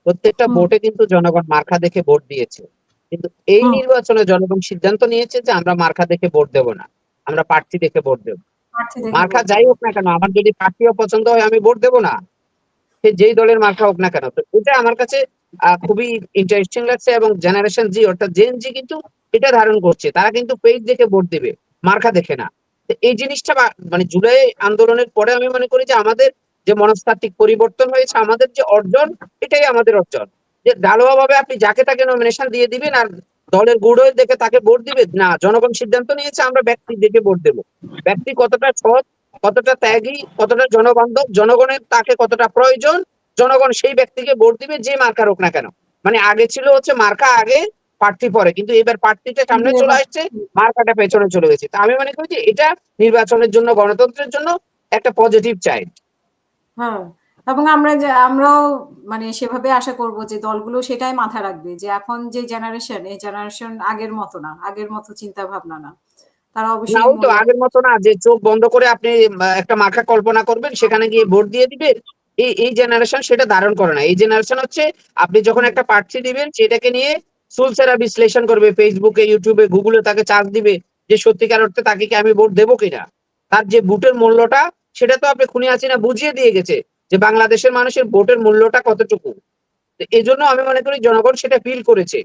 প্রত্যেকটা হুম, ভোটে কিন্তু জনগণ মার্কা দেখে ভোট দিয়েছে। কিন্তু এই হুম। নির্বাচনে জনগণ সিদ্ধান্ত নিয়েছে যে আমরা মার্কা দেখে ভোট দেব না, আমরা প্রার্থী দেখে ভোট দেব। প্রার্থী দেখে মার্কা ভোট যাই দেবো। হোক না কেন, আমার যদি প্রার্থীও পছন্দ হয় আমি ভোট দেব না, সে যেই দলের মার্কা হোক না কেন। তো এটা আমার কাছে খুবই ইন্টারেস্টিং লাগছে। এবং জেনারেশন জি অর্থাৎ জেন জি কিন্তু এটা ধারণ করছে, তারা কিন্তু পেজ দেখে ভোট দেবে, মার্কা দেখে না। তো এই জিনিসটা মানে জুলাই আন্দোলনের পরে আমি মনে করি যে আমাদের যে মনস্তাত্ত্বিক পরিবর্তন হয়েছে, আমাদের যে অর্জন, এটাই আমাদের অর্জন। যে ঢালুয়া ভাবে আপনি যাকে তাকে নমিনেশন দিয়ে দিবেন আর দলের গুড় দেখে তাকে ভোট দিবে না, জনগণ সিদ্ধান্ত নিয়েছে আমরা ব্যক্তি দেখে ভোট দেবো। ব্যক্তি কতটা সৎ, কতটা ত্যাগী, কতটা জনবান্ধব, জনগণের তাকে কতটা প্রয়োজন, জনগণ সেই ব্যক্তিকে ভোট দিবে যে মার্কা হোক না কেন। মানে আগে ছিল হচ্ছে মার্কা আগে প্রার্থী পরে, কিন্তু এবার প্রার্থীটা সামনে কিন্তু চলে এবার আসছে, মার্কাটা পেছনে চলে গেছে। তা আমি মনে করি যে এটা নির্বাচনের জন্য, গণতন্ত্রের জন্য একটা পজিটিভ চাইল্ড। হ্যাঁ, এবং আমরাও মানে সেভাবে আশা করব যে দলগুলো সেটাই মাথায় রাখবে যে এখন যে জেনারেশন, এই জেনারেশন আগের মতো না, আগের মতো চিন্তা ভাবনা না। তারা না, অবশ্যই ওই তো আগের মতো না যে চোখ বন্ধ করে আপনি একটা মার্কা কল্পনা করবেন, সেখানে গিয়ে ভোট দিয়ে দিবেন। এই জেনারেশন সেটা ধারণ করে না। এই জেনারেশন হচ্ছে আপনি যখন হুম, একটা প্রার্থী দিবেন সেটাকে নিয়ে চুলচেরা বিশ্লেষণ করবে, ফেসবুকে, ইউটিউবে, গুগলে তাকে চার্জ দিবে যে সত্যিকার অর্থে তাকে কি আমি ভোট দেবো কিনা। তার যে ভোটের মূল্যটা, সেটা তো আপনি খুনি হাসিনা বুঝিয়ে দিয়ে গেছে যে বাংলাদেশের মানুষের ভোটের মূল্যটা কতটুকু। তো এই জন্য আমি মনে করি জনগণ সেটা ফিল করেছে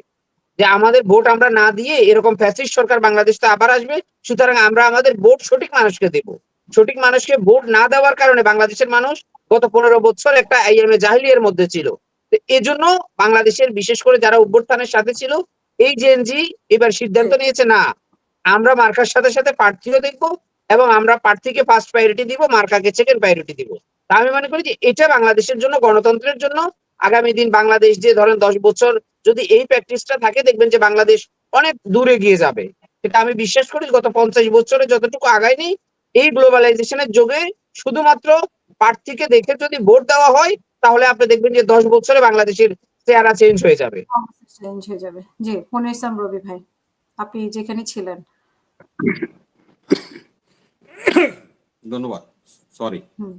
যে আমাদের ভোট আমরা না দিয়ে এরকম ফ্যাসিস্ট সরকার বাংলাদেশে আবার আসবে। সুতরাং আমরা আমাদের ভোট সঠিক মানুষকে দেব। সঠিক মানুষকে ভোট না দেওয়ার কারণে বাংলাদেশের মানুষ গত 15 বছর একটা আইএমএ জাহিলিয়ার মধ্যে ছিল। তো এজন্য বাংলাদেশের বিশেষ করে যারা অভ্যুত্থানের সাথে ছিল, এই জেনজি এবার সিদ্ধান্ত নিয়েছে না, আমরা মার্কার সাথে সাথে প্রার্থীও দেখবো এবং আমরা প্রার্থীকে ফার্স্ট প্রায়োরিটি দিব, মার্কাকে সেকেন্ড প্রায়োরিটি দিব। তা আমি মনে করি যে এটা বাংলাদেশের জন্য, গণতন্ত্রের জন্য, আগামী দিন বাংলাদেশ যে ধরেন 10 বছর যদি এই প্র্যাকটিসটা থাকে, দেখবেন যে বাংলাদেশ অনেক দূরে গিয়ে যাবে। এটা আমি বিশ্বাস করি। গত 50 বছরে যতটুকু আগায়নি, এই গ্লোবালাইজেশনের যুগে শুধুমাত্র প্রার্থীকে দেখে যদি ভোট দেওয়া হয়, তাহলে আপনি দেখবেন যে 10 বছরে বাংলাদেশের চেহারা চেঞ্জ হয়ে যাবে। চেঞ্জ হয়ে যাবে। জি, মনির ইসলাম রবি ভাই, আপনি যেখানে ছিলেন। ধন্যবাদ। সরি, হুম,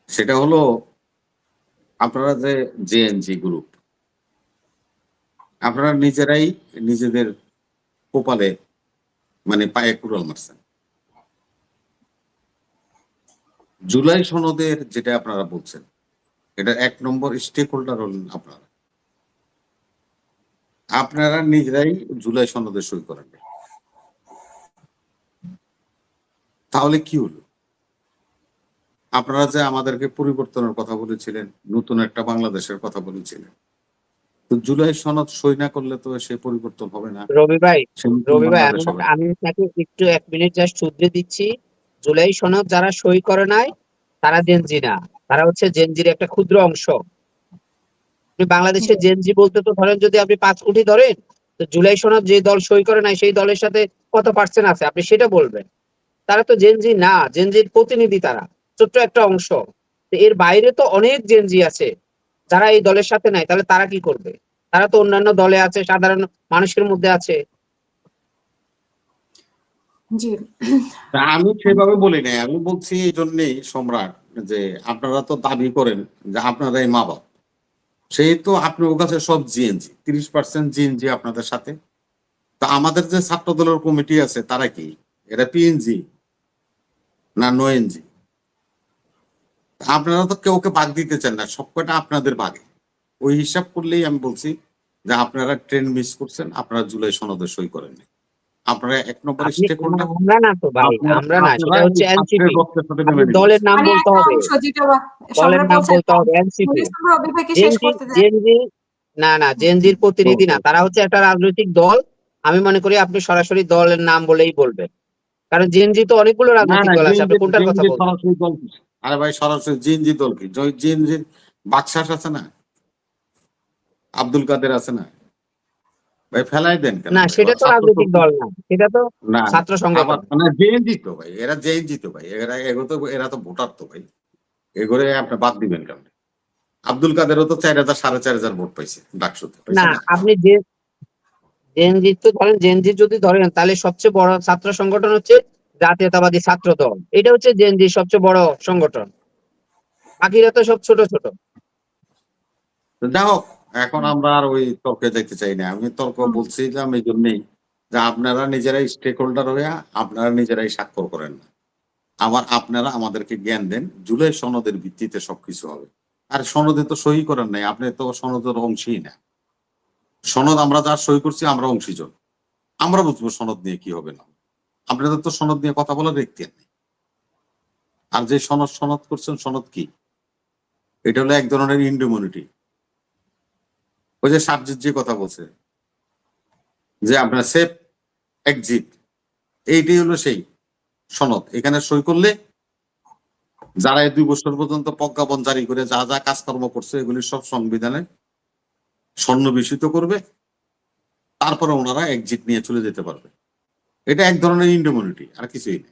সেটা হলো আপনারা যে জেএনজি গ্রুপ, আপনারা নিজেরাই নিজেদের কপালে মানে পায়ে কুড়াল মারছেন। জুলাই সনদের যেটা আপনারা বলছেন, এটা 1 নম্বর স্টেক হোল্ডার হলেন আপনারা। আপনারা নিজেরাই জুলাই সনদে সই করেন। তাহলে কি হলো? আপনারা যে আমাদেরকে পরিবর্তনের কথা বলেছিলেন, নতুন একটা বাংলাদেশের কথা বলেছিলেন, তো জুলাই সনদ সই না করলে তো সেই পরিবর্তন হবে না, রবি ভাই, সে নতুন আমি বাংলাদেশ হবে না। আমি আপনাকে একটু 1 মিনিট জাস্ট শুধরে দিচ্ছি। জুলাই সনদ যারা সই করে নাই তারা জেনজি না, তারা হচ্ছে জেনজির একটা ক্ষুদ্র অংশ। আপনি জি, বাংলাদেশের জেনজি বলতে তো ধরেন যদি আপনি 5 কোটি ধরেন, তো জুলাই সনদ যে দল সই করে নাই সেই দলের সাথে কত পার্সেন্ট আছে আপনি সেটা বলবেন। তারা তো জেনজি না, জেনজির প্রতিনিধি তারা, ছোট্ট একটা অংশ। তো এর বাইরে তো অনেক জেনজি আছে যারা এই দলের সাথে নাই, তাহলে তারা কি করবে? তারা তো অন্যান্য দলে আছে, সাধারণ মানুষের মধ্যে আছে। জি। তা আমি সেভাবে বলি নাই, আমি বলছি এই জন্যই সম্রাট, যে আপনারা তো দাবি করেন যে আপনারাই মা বাপ, সেই তো আপনার কাছে সব জিএনজি 30% জিএনজি আপনাদের সাথে। তা আমাদের যে ছাত্র দলের কমিটি আছে তারা কি, এটা পিএনজি না নো এনজি? আপনারা তো কেউ ওকে ভাগ দিতে চান না, সবকটা আপনাদের ভাগে। ওই হিসাব করলেই আমি বলছি যে আপনারা ট্রেন মিস করছেন, আপনারা জুলাই সনদে সই করেননি। আপনারা এক নম্বর আপনি স্টেক হোল্ডার, আমরা না তো ভাই, আমরা না, আপনারা সেটা হচ্ছে এই ছাত্রের এনসিপি। রক্তের সাথে আপনি নেমে দলের গেছেন। নাম মানে বলতে একটা হবে, অংশ যেটা দলের সম্রাট নাম বলছেন, বলতে হবে এনসিপি। মুনিসুর রবিভাইকে শেষ জেনজি করতে দেন। জেনজি না না, জেনজির প্রতিনিধি না, তারা হচ্ছে একটা রাজনৈতিক দল। আমি মনে করি আপনি সরাসরি দলের নাম বলেই বলবেন, কারণ জেনজি তো অনেকগুলো না রাজনৈতিক না, দল আছে, আপনি কোনটার কথা জিএনজি বলছেন? সরাসরি দল কি? আরে ভাই, সরাসরি জিএনজি দল কি? জিএনজির বাকশাস আছে না, আব্দুল কাদের আছে না, ভাই ফেলাই দেন কেন না, ভাই? সেটা ওরা তো ছাত্র রাজনৈতিক শক্তি। দল না, সেটা তো না ছাত্র আবার সংগঠন। না, জেএনজি তো ভাই, এরা জেএনজি তো ভাই, এরা তো ভোটার তো ভাই, এগুলো আপনি বাদ দিবেন কেন? আব্দুল কাদেরও তো 4,000 4,500 ভোট পাইছে, ডাকসুতে পাইছে না, না? আপনি জেনজি তো ধরেন, জেনজি যদি ধরেন তাহলে সবচেয়ে বড় ছাত্র সংগঠন হচ্ছে জাতীয়তাবাদী ছাত্র দল। এটা হচ্ছে জেনজির সবচেয়ে বড় সংগঠন, বাকিরা তো সব ছোট ছোট। তো যা হোক, এখন আমরা আর ওই তর্কে যাইতে চাই না। আমি তর্ক হুম। বলছিলাম এই জন্যই যে আপনারা নিজেরাই স্টেক হোল্ডার হইয়া আপনারা নিজেরাই স্বাক্ষর করেন না। আপনারা আমাদেরকে জ্ঞান দেন, জুলাই সনদের ভিত্তিতে সবকিছু হবে। আর সনদে তো সই করেন নাই, আপনি তো সনদের অংশই না। সনদ আমরা যা সই করছি আমরা অংশীজন, আমরা বুঝবো সনদ নিয়ে কি হবে না। আপনাদের তো সনদ নিয়ে কথা বলার এখতিয়ার নেই। আর যে সনদ সনদ করছেন, সনদ কি? এটা হলো এক ধরনের ইন্ডিউমিনিটি। ওই যে সাবজেক্ট যে কথা বলছে যে আপনার সেফ এক্সিট, এইটাই হলো সেই সনদ। এখানে সই করলে যারা এই 2 বছর পর্যন্ত প্রজ্ঞাপন জারি করে যা যা কাজকর্ম করছে এগুলি সব সংবিধানে সন্নিবেশিত করবে, তারপরে ওনারা এক্সিট নিয়ে চলে যেতে পারবে। এটা এক ধরনের ইন্ডিউমিনিটি, আর কিছুই না।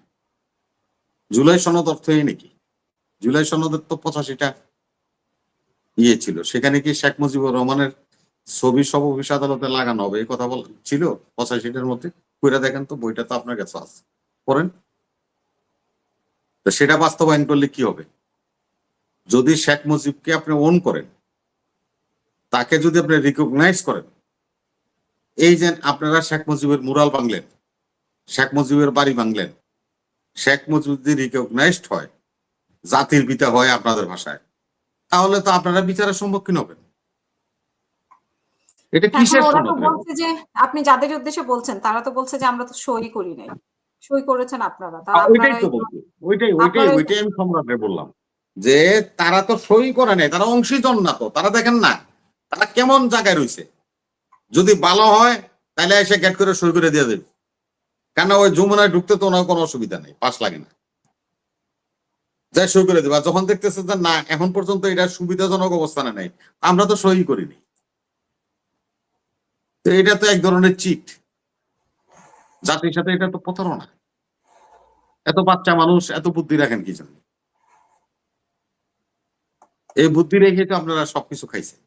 জুলাই সনদ অর্থ এই নাকি? জুলাই সনদের তো 85টা ইয়ে ছিল, সেখানে কি শেখ মুজিবুর রহমানের ছবি সব অফিস আদালতে লাগানো হবে এই কথা ছিল 85টার মধ্যে? কইরা দেখেন তো, বইটা তো আপনার কাছে আছে, পড়েন। তো সেটা বাস্তবায়ন করলে কি হবে? যদি শেখ মুজিবকে আপনি ওন করেন, তাকে যদি আপনি রিকগনাইজ করেন, এই যে আপনারা শেখ মুজিবের মুরাল ভাঙলেন, শেখ মুজিবের বাড়ি ভাঙলেন, শেখ মুজিব যদি রিকগনাইজড হয়, জাতির পিতা হয় আপনাদের ভাষায়, তাহলে তো আপনারা বিচারের সম্মুখীন হবেন। এটা এখন কিসের ওরা তো সনদ? বলছে যে, আপনি যাদের উদ্দেশ্যে বলছেন তারা তো বলছে যে আমরা তো সই করি নাই, সই করেছেন আপনারা, তা ওইটাই আপনারা তো বলছি, ওইটাই ওইটাই আপনারা ওইটাই আমি সম্রাটকে বললাম যে তারা তো সই করে নাই, তারা অংশীজন না। তো তারা দেখেন না তারা কেমন জায়গায় রয়েছে। যদি ভালো হয় তাহলে এসে গেট করে সই করে দিয়ে দেবে, কেন ওই যমুনায় ঢুকতে তো ওনার কোনো অসুবিধা নেই, পাস লাগে না, যাই সই করে দেবে। আর যখন দেখতেছে যে না, এখন পর্যন্ত এটা সুবিধাজনক অবস্থানে নেই, আমরা তো সই করিনি, তো এটা তো এক ধরনের চিট জাতির সাথে, এটা তো প্রতারণা। এত বাচ্চা মানুষ এত বুদ্ধি রাখেন কি জন্য? এই বুদ্ধি রেখে তো আপনারা সবকিছু খাইছেন।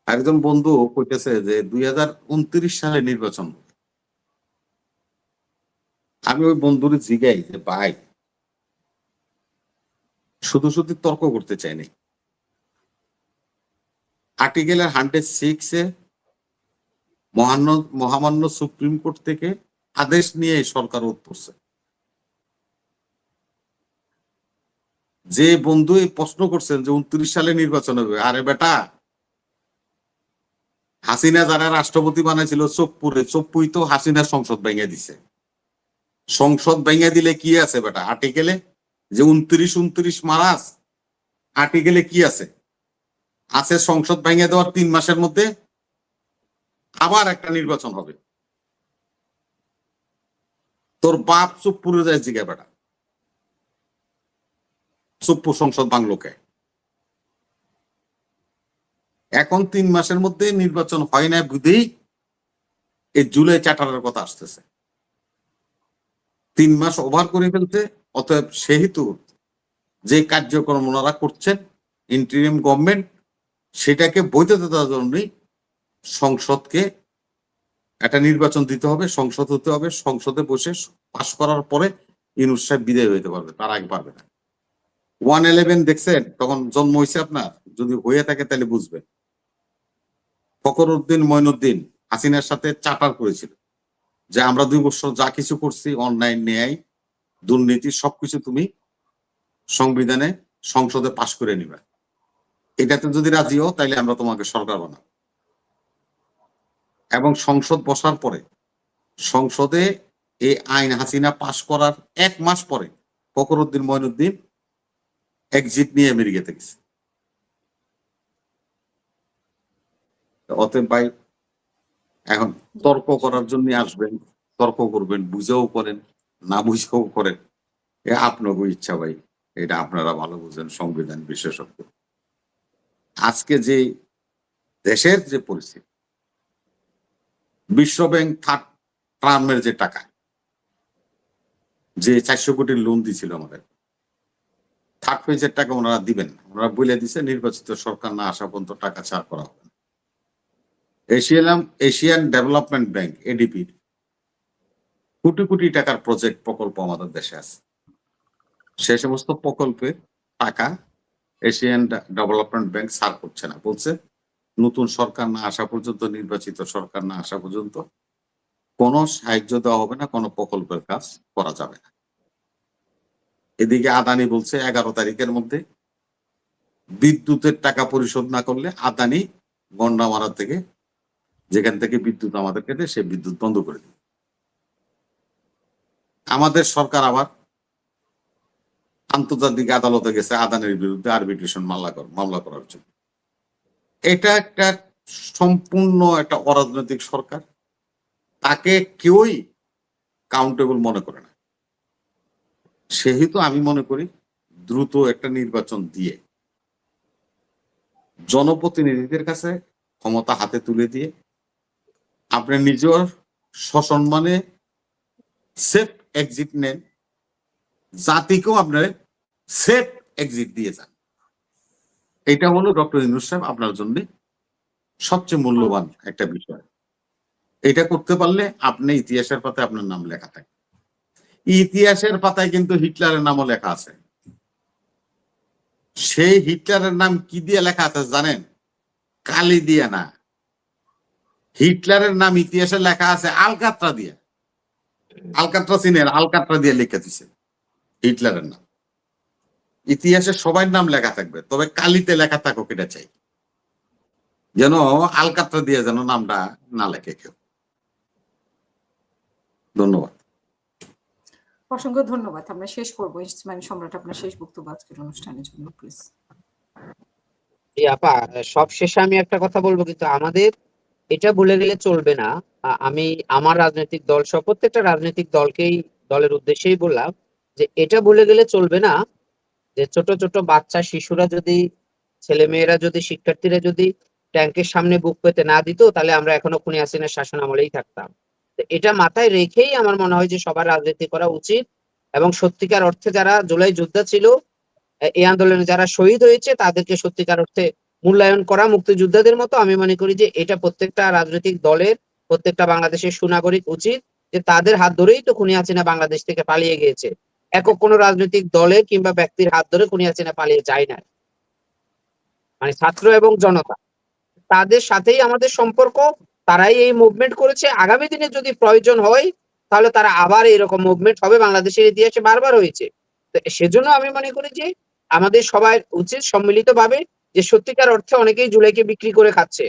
একজন বন্ধু কইতেছে যে 2029 সালে নির্বাচন। আমি ওই বন্ধুর জিগাই যে ভাই, শুধু শুধু তর্ক করতে চাইনি। আর্টিকেলের 106-এ মহামান্য সুপ্রিম কোর্ট থেকে আদেশ নিয়ে সরকার উঠছে। যে বন্ধু এই প্রশ্ন করছেন যে 29 সালে নির্বাচন হবে, আরে বেটা, হাসিনা যারা রাষ্ট্রপতি বানাইছিল চপ্পুই তো হাসিনার সংসদ ভেঙে দিছে। সংসদ ভেঙে দিলে কি আছে বেটা আর্টিকেলে? যে 29 মারাস আর্টিকেলে কি আছে? আছে সংসদ ভেঙে দেওয়ার 3 মাসের মধ্যে আবার একটা নির্বাচন হবে। তোর বাপ চুপ্পুরে যায় জিগা বেটা, চুপ্পু সংসদ বাংলোকে। এখন 3 মাসের মধ্যে নির্বাচন হয় না বুঝেই এই জুলাই চার্টারের কথা আসতেছে। 3 মাস ওভার করে ফেলছে। অতএব সেহেতু যে কার্যক্রম ওনারা করছেন ইন্টারিম গভর্নমেন্ট, সেটাকে বৈধতা দেওয়ার জন্যই সংসদকে একটা নির্বাচন দিতে হবে, সংসদ হতে হবে, সংসদে বসে পাশ করার পরে ইউনূস সাহেব বিদায় হইতে পারবে, তার আগে পারবে না। 111 দেখছেন, তখন জন্ম হয়েছে আপনার, যদি হয়ে থাকে তাহলে বুঝবেন। ফখরুদ্দিন মঈনুদ্দিন হাসিনার সাথে চার্টার করেছিল যে আমরা 2 বছর যা কিছু করছি, অন্যায়, ন্যায়, দুর্নীতি সবকিছু তুমি সংবিধানে সংসদে পাশ করে নিবে, এটাতে যদি রাজি হও তাইলে আমরা তোমাকে সরকার বানাবো। এবং সংসদ বসার পরে সংসদে এই আইন হাসিনা পাশ করার 1 মাস পরে ফখরুদ্দিন মঈনুদ্দিন এক্সিট নিয়ে আমেরিকাতে গেছে। অতএব ভাই, এখন তর্ক করার জন্য আসবেন, তর্ক করবেন, বুঝেও করেন, না বুঝেও করেন, এ আপনাকে ইচ্ছা ভাই, এটা আপনারা ভালো বুঝেন, সংবিধান বিশেষজ্ঞ। আজকে যে দেশের যে পরিস্থিতি, বিশ্বব্যাংক থার্ড টার্মের যে টাকা, যে 400 কোটি লোন দিছিল আমাদের, থার্ড ফেজের টাকা ওনারা দিবেন না, ওনারা বলে দিছে নির্বাচিত সরকার না আসা পর্যন্ত টাকা ছাড় করা হবে না। Asian development bank এডিপির crore crore টাকার প্রজেক্ট প্রকল্প আমাদের দেশে আছে, সে সমস্ত প্রকল্পের টাকা এশিয়ান ডেভেলপমেন্ট ব্যাংক ছাড় করছে না, বলছে নতুন সরকার না আসা পর্যন্ত, নির্বাচিত সরকার না আসা পর্যন্ত কোনো সাহায্য দেওয়া হবে না, কোনো প্রকল্পের কাজ করা যাবে না। এদিকে আদানি বলছে 11 তারিখের মধ্যে বিদ্যুতের টাকা পরিশোধ না করলে আদানি গন্ডামারা থেকে, যেখান থেকে বিদ্যুৎ আমাদেরকে দেয়, সে বিদ্যুৎ বন্ধ করে দিবে। আমাদের সরকার আবার আন্তর্জাতিক আদালতে গেছে আদানির বিরুদ্ধে আরবিট্রেশন মামলা করার জন্য। এটা একটা সম্পূর্ণ একটা অরাজনৈতিক সরকার, তাকে কেউই কাউন্টেবল মনে করে না। সেহেতু আমি মনে করি দ্রুত একটা নির্বাচন দিয়ে জনপ্রতিনিধিদের কাছে ক্ষমতা হাতে তুলে দিয়ে আপনি নিজের সসম্মানে সেফ এক্সিট নেন, জাতিকেও আপনার সেফ এক্সিট দিয়ে যান। এটা হলো ডক্টর ইউনূস সাহেব আপনার জন্য সবচেয়ে মূল্যবান একটা বিষয়। এটা করতে পারলে আপনি ইতিহাসের পাতায় আপনার নাম লেখা থাকে। ইতিহাসের পাতায় কিন্তু হিটলারের নামও লেখা আছে। সেই হিটলারের নাম কি দিয়ে লেখা আছে জানেন? কালি দিয়ে না, হিটলারের নাম ইতিহাসে লেখা আছে আলকাত্রা দিয়ে। আলকাত্রা চিনেন? আলকাত্রা দিয়ে লিখে দিছে হিটলারের নাম। ইতিহাসে সবার নাম লেখা থাকবে, তবে কালিতে লেখা থাকুক এটা চাই, যেন আলকাত্রা দিয়ে যেন নামটা না লেখে কেউ। ধন্যবাদ। অসংখ্য ধন্যবাদ। আমরা শেষ করবো। ইসমাইল সম্রাট, আপনার শেষ বক্তব্য আজকের অনুষ্ঠানের জন্য প্লিজ। জি আপা, সব শেষে আমি একটা কথা বলবো, কিন্তু আমাদের এটা বলে গেলে চলবে না। আমি আমার রাজনৈতিক দল সহ প্রত্যেকটা রাজনৈতিক দলের উদ্দেশ্যেই বললাম যে এটা বলে গেলে চলবে না যে ছোট ছোট বাচ্চা শিশুরা যদি, ছেলে মেয়েরা যদি, শিক্ষার্থীরা যদি ট্যাঙ্কের সামনে বুক পেতে না দিত, তাহলে আমরা এখনো খুনি হাসিনার শাসন আমলেই থাকতাম। তো এটা মাথায় রেখেই আমার মনে হয় যে সবার রাজনীতি করা উচিত, এবং সত্যিকার অর্থে যারা জুলাই যোদ্ধা ছিল, এই আন্দোলনে যারা শহীদ হয়েছে, তাদেরকে সত্যিকার অর্থে মূল্যায়ন করা মুক্তিযোদ্ধাদের মতো। আমি মনে করি যে এটা প্রত্যেকটা রাজনৈতিক দলের, প্রত্যেকটা বাংলাদেশের সুনাগরিক উচিত, যে তাদের হাত ধরেই তো খুনি হাসিনা বাংলাদেশ থেকে পালিয়ে গিয়েছে। একক কোনো রাজনৈতিক দলের কিংবা ব্যক্তির হাত ধরে খুনি হাসিনা পালিয়ে যায় না, মানে ছাত্র এবং জনতা, তাদের সাথেই আমাদের সম্পর্ক, তারাই এই মুভমেন্ট করেছে। আগামী দিনে যদি প্রয়োজন হয় তাহলে তারা আবার এরকম মুভমেন্ট হবে, বাংলাদেশের ইতিহাসে বারবার হয়েছে। তো সেজন্য আমি মনে করি যে আমাদের সবাই উচিত সম্মিলিতভাবে, যে সত্যিকার অর্থে অনেকেই জুলাইকে বিক্রি করে খাচ্ছে।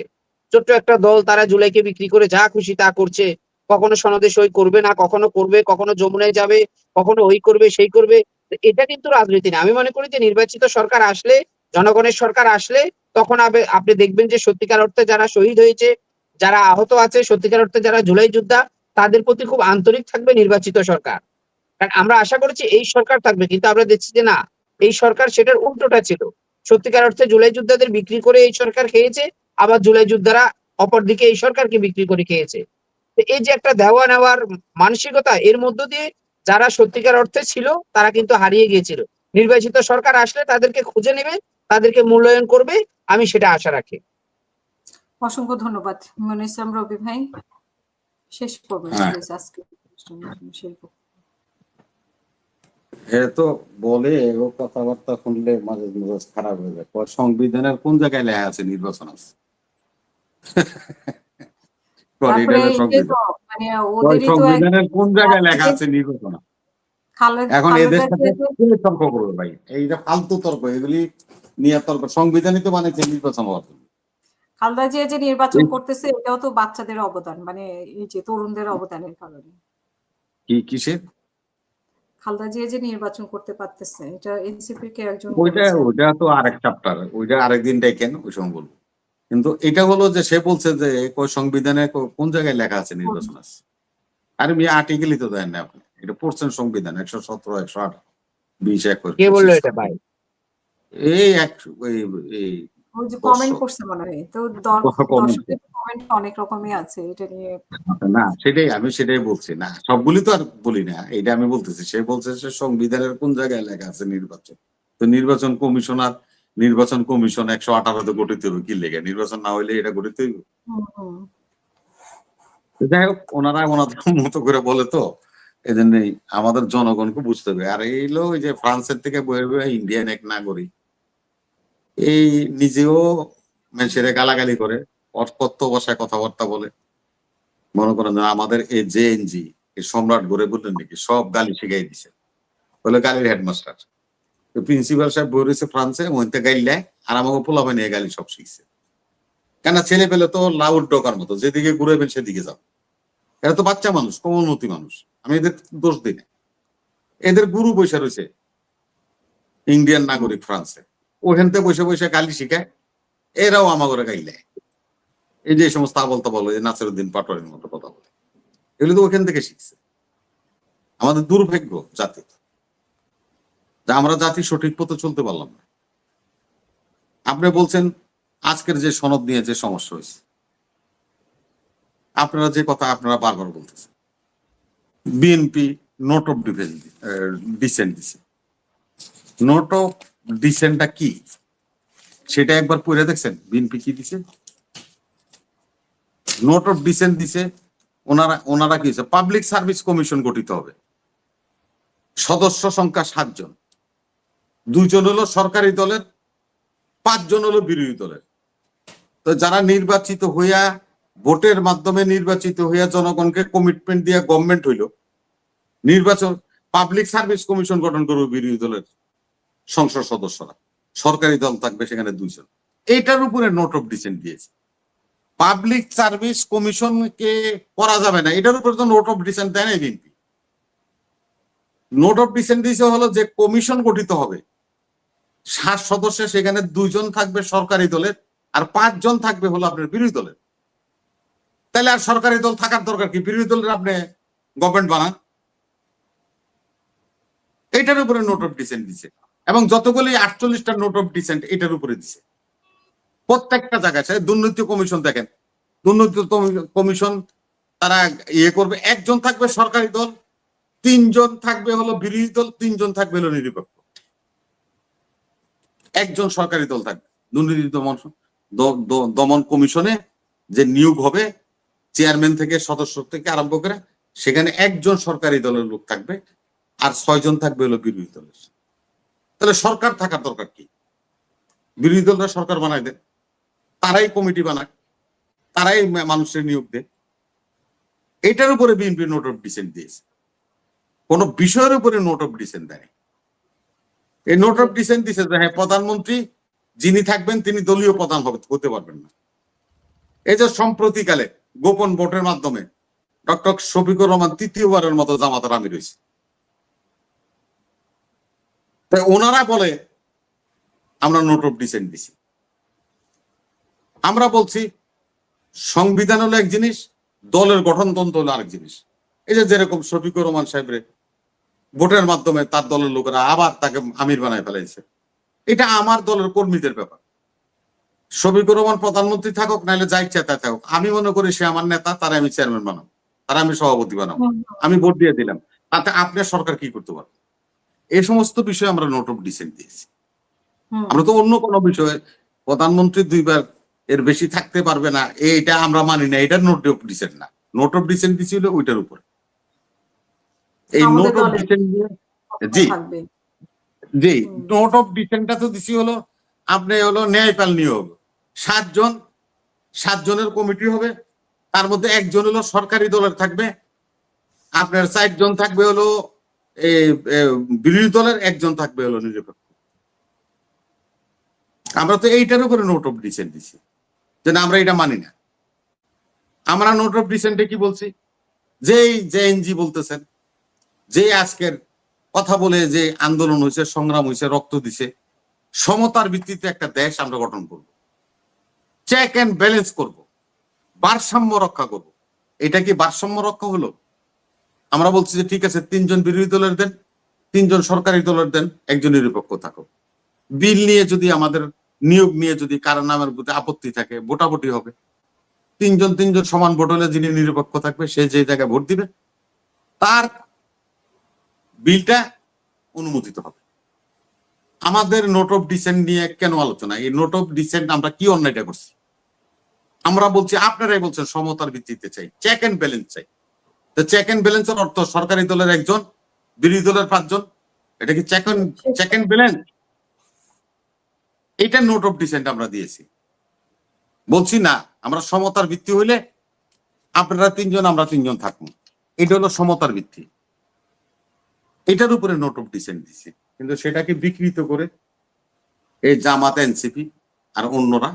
ছোট্ট একটা দল, তারা জুলাইকে বিক্রি করে যা খুশি তা করছে। কখনো সনদে সই করবে না, কখনো করবে, কখনো যমুনায় যাবে, কখনো ওই করবে সেই করবে। এটা কিন্তু রাজনীতি না। আমি মনে করি যে নির্বাচিত সরকার আসলে, জনগণের সরকার আসলে, তখন আপনি দেখবেন যে সত্যিকার অর্থে যারা শহীদ হয়েছে, যারা আহত আছে, সত্যিকার অর্থে যারা জুলাই যোদ্ধা, তাদের প্রতি খুব আন্তরিক থাকবে নির্বাচিত সরকার। কারণ আমরা আশা করেছি এই সরকার থাকবে, কিন্তু আমরা দেখছি যে না, এই সরকার সেটার উল্টোটা ছিল। সত্যিকার অর্থে জুলাই যোদ্ধাদের বিক্রি করে এই সরকার খেয়েছে, আবার জুলাই যোদ্ধারা অপরদিকে এই সরকারকে বিক্রি করে খেয়েছে। তো এই যে একটা দেওয়া নেওয়ার মানসিকতা, এর মধ্য দিয়ে যারা সত্যিকার অর্থে ছিল তারা কিন্তু হারিয়ে গিয়েছিল। নির্বাচিত সরকার আসলে তাদেরকে খুঁজে নেবে, তাদেরকে মূল্যায়ন করবে, আমি সেটা আশা রাখি। অসংখ্য ধন্যবাদ। মনির ইসলাম রবি ভাই। শেষ করবেন হ্যাঁ প্লিজ আজকে শেষ করবেন। এ তো বলে ও কথাবার্তা শুনলে মাঝে মেজাজ খারাপ হয়ে যায়। কয় সংবিধানের কোন জায়গায় লেখা আছে নির্বাচন আছে? কয় এটা তারপরে হলো এই যে সংবিধান। তো মানে কয় ওদেরই তো সংবিধানের কোন জায়গায় লেখা একদিকে আছে নির্বাচন আছে? এখন খালেদা এদের সাথে জিয়া কে তর্ক করবে ভাই? এইটা ফালতু তর্ক, এগুলি নিয়ে তর্ক। সংবিধানই তো বানাইছে নির্বাচন হওয়ার জন্য। খালেদা জিয়া যে নির্বাচন এই করতেছে এটাও তো বাচ্চাদের অবদান, মানে এই যে তরুণদের অবদানের কারণে। কিসের? খালেদা জিয়া যে নির্বাচন করতে পারতেছে এটা এনসিপি কে একজন ওইটা বলেছে। ওইটা তো আরেক চ্যাপ্টার, ওইটা আরেকদিন দেখেন, ওই সময় বলবো। কিন্তু এটা হলো যে সে বলছে যে কই সংবিধানে কোন জায়গায় লেখা আছে নির্বাচন আছে? আরে মেয়ে আর্টিকেলই তো দেন না আপনি। এটা পড়ছেন সংবিধান 117, 118, 20, 21, কে বললো 25। এটা ভাই? এই এক এই ওই যে কমেন্ট দর্শক করছে মনে হয়, তো কমেন্ট। দর্শকের কমেন্ট অনেক রকমই আছে এটা নিয়ে। না আমি সেটাই বলছি না, সবগুলি তো আর বলি না, এটা আমি বলতেছি। সে বলছে সে সংবিধানের কোন জায়গায় লেখা আছে নির্বাচন। তো নির্বাচন কমিশনার, নির্বাচন কমিশন 118 গঠিত হবে কি লেগে? নির্বাচন না হইলে এটা গঠিত হইব? হুম, হুম। যাই হোক, ওনারা ওনাদের মতো করে বলে তো, এই জন্যই আমাদের জনগণকে বুঝতে হবে। আর এইলো ওই যে ফ্রান্সের থেকে বয়ে বয়ে ইন্ডিয়ান এক নাগরিক, এই নিজেও মানুষের গালাগালি করে, অকথ্য ভাষায় কথাবার্তা বলে। মনে করেন যে আমাদের এই জেএনজি সম্রাট গড়ে বললেন নাকি সব গালি শিখাই দিছে, বলে গালির হেডমাস্টার। প্রিন্সিপাল সাহেব বই রয়েছে ফ্রান্সে, মহিতে গাইলে আর আমাকে পোলাপে নিয়ে গালি সব শিখছে। কেন? ছেলে পেলে তো লাউড ডকার মতো, যেদিকে ঘুরেবেন সেদিকে যাও। এরা তো বাচ্চা মানুষ, কোমলমতি মানুষ, আমি এদের দোষ দিই না। এদের গুরু বসে রয়েছে ইন্ডিয়ান নাগরিক ফ্রান্সে, ওখান থেকে বসে বসে গালি শিখায়, এরাও আমাকে গাইলে। এই যে সমস্ত আবল তাবল, এই নাসিরউদ্দিন পাটোয়ারির মতো কথা বলে, এগুলো তো ওখান থেকে শিখছে। আমাদের দুর্ভাগ্য জাতি, যে আমরা জাতি সঠিক পথে চলতে পারলাম না। আপনি বলছেন আজকের যে সনদ নিয়ে যে সমস্যা হয়েছে, আপনারা যে কথা আপনারা বারবার বলতেছেন, বিএনপি নোট অফ ডিসেন্ট দিছে। নোট অফ ডিসেন্টটা কি সেটা একবার পড়ে দেখছেন? বিএনপি কি দিছে? নোট অফ ডিসেন্ট দিছে। ওনারা কি হয়েছে? পাবলিক সার্ভিস কমিশন গঠিত হবে, সদস্য সংখ্যা 7 জন, 2 জন হলো সরকারি দলের, 5 জন হলো বিরোধী দলের। তো যারা নির্বাচিত হইয়া, ভোটের মাধ্যমে নির্বাচিত হইয়া জনগণকে কমিটমেন্ট দিয়া গভর্নমেন্ট হইল, নির্বাচন পাবলিক সার্ভিস কমিশন গঠন করবে বিরোধী দলের সংসদ সদস্যরা, সরকারি দল থাকবে সেখানে 2 জন। এইটার উপরে নোট অফ ডিসেন্ট দিয়েছে। পাবলিক সার্ভিস কমিশনকে করা যাবে না, এটার উপরে তো নোট অফ ডিসেন্ট দেয় না বিএনপি। নোট অফ ডিসেন্ট দিয়েছে হলো যে কমিশন গঠিত হবে, 7 সদস্য, সেখানে 2 জন থাকবে সরকারি দলের আর 5 জন থাকবে হলো আপনার বিরোধী দলের। তাহলে আর সরকারি দল থাকার দরকার কি? বিরোধী দলের আপনি গভর্নমেন্ট বানান। এটার উপরে নোট অফ ডিসেন্ট দিছে, এবং যতগুলি 48টা নোট অফ ডিসেন্ট এটার উপরে দিছে। প্রত্যেকটা জায়গায় দুর্নীতি কমিশন দেখেন, দুর্নীতি কমিশন তারা ইয়ে করবে, 1 জন থাকবে সরকারি দল, 3 জন থাকবে হলো বিরোধী দল, 3 জন থাকবে হলো নিরপেক্ষ, 1 জন সরকারি দল থাকবে। দুর্নীতি দমন কমিশনে যে নিয়োগ হবে, চেয়ারম্যান থেকে সদস্য থেকে আরম্ভ করে, সেখানে 1 জন সরকারি দলের লোক থাকবে আর 6 জন থাকবে হলো বিরোধী দলের। তাহলে সরকার থাকার দরকার কি? বিরোধী দলরা সরকার বানায় দেয়, তারাই কমিটি বানায়, তারাই মানুষের নিয়োগ দেয়। এটার উপরে বিএনপি নোট অফ ডিসেন্ট দিয়েছে, কোন বিষয়ের উপরে নোট অফ ডিসেন্ট দেয়। এই নোট অফ ডিসেন্ট দিয়েছে যে হ্যাঁ, প্রধানমন্ত্রী যিনি থাকবেন তিনি দলীয় প্রধান হতে পারবেন না। এই যে সম্প্রতিকালে গোপন ভোটের মাধ্যমে ডক্টর শফিকুর রহমান 3য়বারের মতো জামাতের আমির হয়েছে, তাই ওনারা বলে আমরা নোট অফ ডিসেন্ট দিছি। আমরা বলছি সংবিধান হলো এক জিনিস, দলের গঠনতন্ত্র হলো আরেক জিনিস। এই যে যেরকম শফিকুর রহমান সাহেবরে ভোটের মাধ্যমে তার দলের লোকেরা আবার তাকে আমির বানায় ফেলাইছে, এটা আমার দলের কর্মীদের ব্যাপার। শফিকুর রহমান প্রধানমন্ত্রী থাকুক, নাহলে যা ইচ্ছা তাই থাকুক, আমি মনে করি সে আমার নেতা, তারা আমি চেয়ারম্যান বানাবো, তারা আমি সভাপতি বানাবো, আমি ভোট দিয়ে দিলাম, তাতে আপনার সরকার কি করতে পারবে? এই সমস্ত বিষয়ে আমরা নোট অফ ডিসেন্ট দিয়েছি। আমরা তো অন্য কোনো বিষয়ে প্রধানমন্ত্রী 2 বার এর বেশি থাকতে পারবে না, এইটা আমরা মানি না, এটা নোট অফ ডিসেন্ট না। নোট অফ ডিসেন্ট দিছিল ওইটার উপরে। এই আমাদের নোট অফ দলের ডিসেন্ট নিয়ে কথা জি থাকবে। জি হুম। নোট অফ ডিসেন্টটা তো দিছি হলো আপনি হলো ন্যায়পাল নিয়োগ, 7 জনের কমিটি হবে, তার মধ্যে একজন হলো সরকারি দলের থাকবে, আপনার 4 জন থাকবে হলো বিরোধী দলের, একজন থাকবে হলো নিরপেক্ষ। আমরা তো এইটার উপরে নোট অফ ডিসেন্ট দিছি যে না আমরা এটা মানি না। আমরা নোট অফ ডিসেন্টে কি বলছি, যেই জেএনজি বলতেছেন, যে আজকের কথা বলে যে আন্দোলন হয়েছে, সংগ্রাম হয়েছে, রক্ত দিছে, সমতার ভিত্তিতে একটা দেশ আমরা গঠন করব, চেক এন্ড ব্যালেন্স করব, ভারসাম্য রক্ষা করব। এটা কি ভারসাম্য রক্ষা হলো? আমরা বলছি যে ঠিক আছে 3 জন বিরোধী দলের দেন, 3 জন সরকারি দলের দেন, একজন নিরপেক্ষ থাকো। বিল নিয়ে যদি আমাদের নিয়োগ নিয়ে যদি কারো নামের প্রতি আপত্তি থাকে, ভোটাভুটি হবে, 3 জন সমান ভোট হলে যিনি নিরপেক্ষ থাকবে সে যে জায়গায় ভোট দিবে তার বিলটা অনুমোদিত হবে। আমাদের নোট অফ ডিসেন্ট নিয়ে কেন আলোচনা? এই নোট অফ ডিসেন্ট আমরা কি অন্যায়টা করছি? আমরা বলছি, আপনারাই বলছেন সমতার ভিত্তিতে চাই, চেক এন্ড ব্যালেন্স চাই। তো চেক এন্ড ব্যালেন্সের অর্থ সরকারি দলের 1 জন, বিরোধী দলের 5 জন, এটা কি চেক এন্ড ব্যালেন্স? এইটা নোট অফ ডিসেন্ট আমরা দিয়েছি। বলছি না আমরা সমতার ভিত্তি হইলে আপনারা 3 জন আমরা 3 জন থাকবো, এটা হলো সমতার ভিত্তি। এটার উপরে নোট অফ ডিসেন্ট দিছি, কিন্তু সেটাকে বিকৃত করে এই জামাত, এনসিপি আর অন্যরা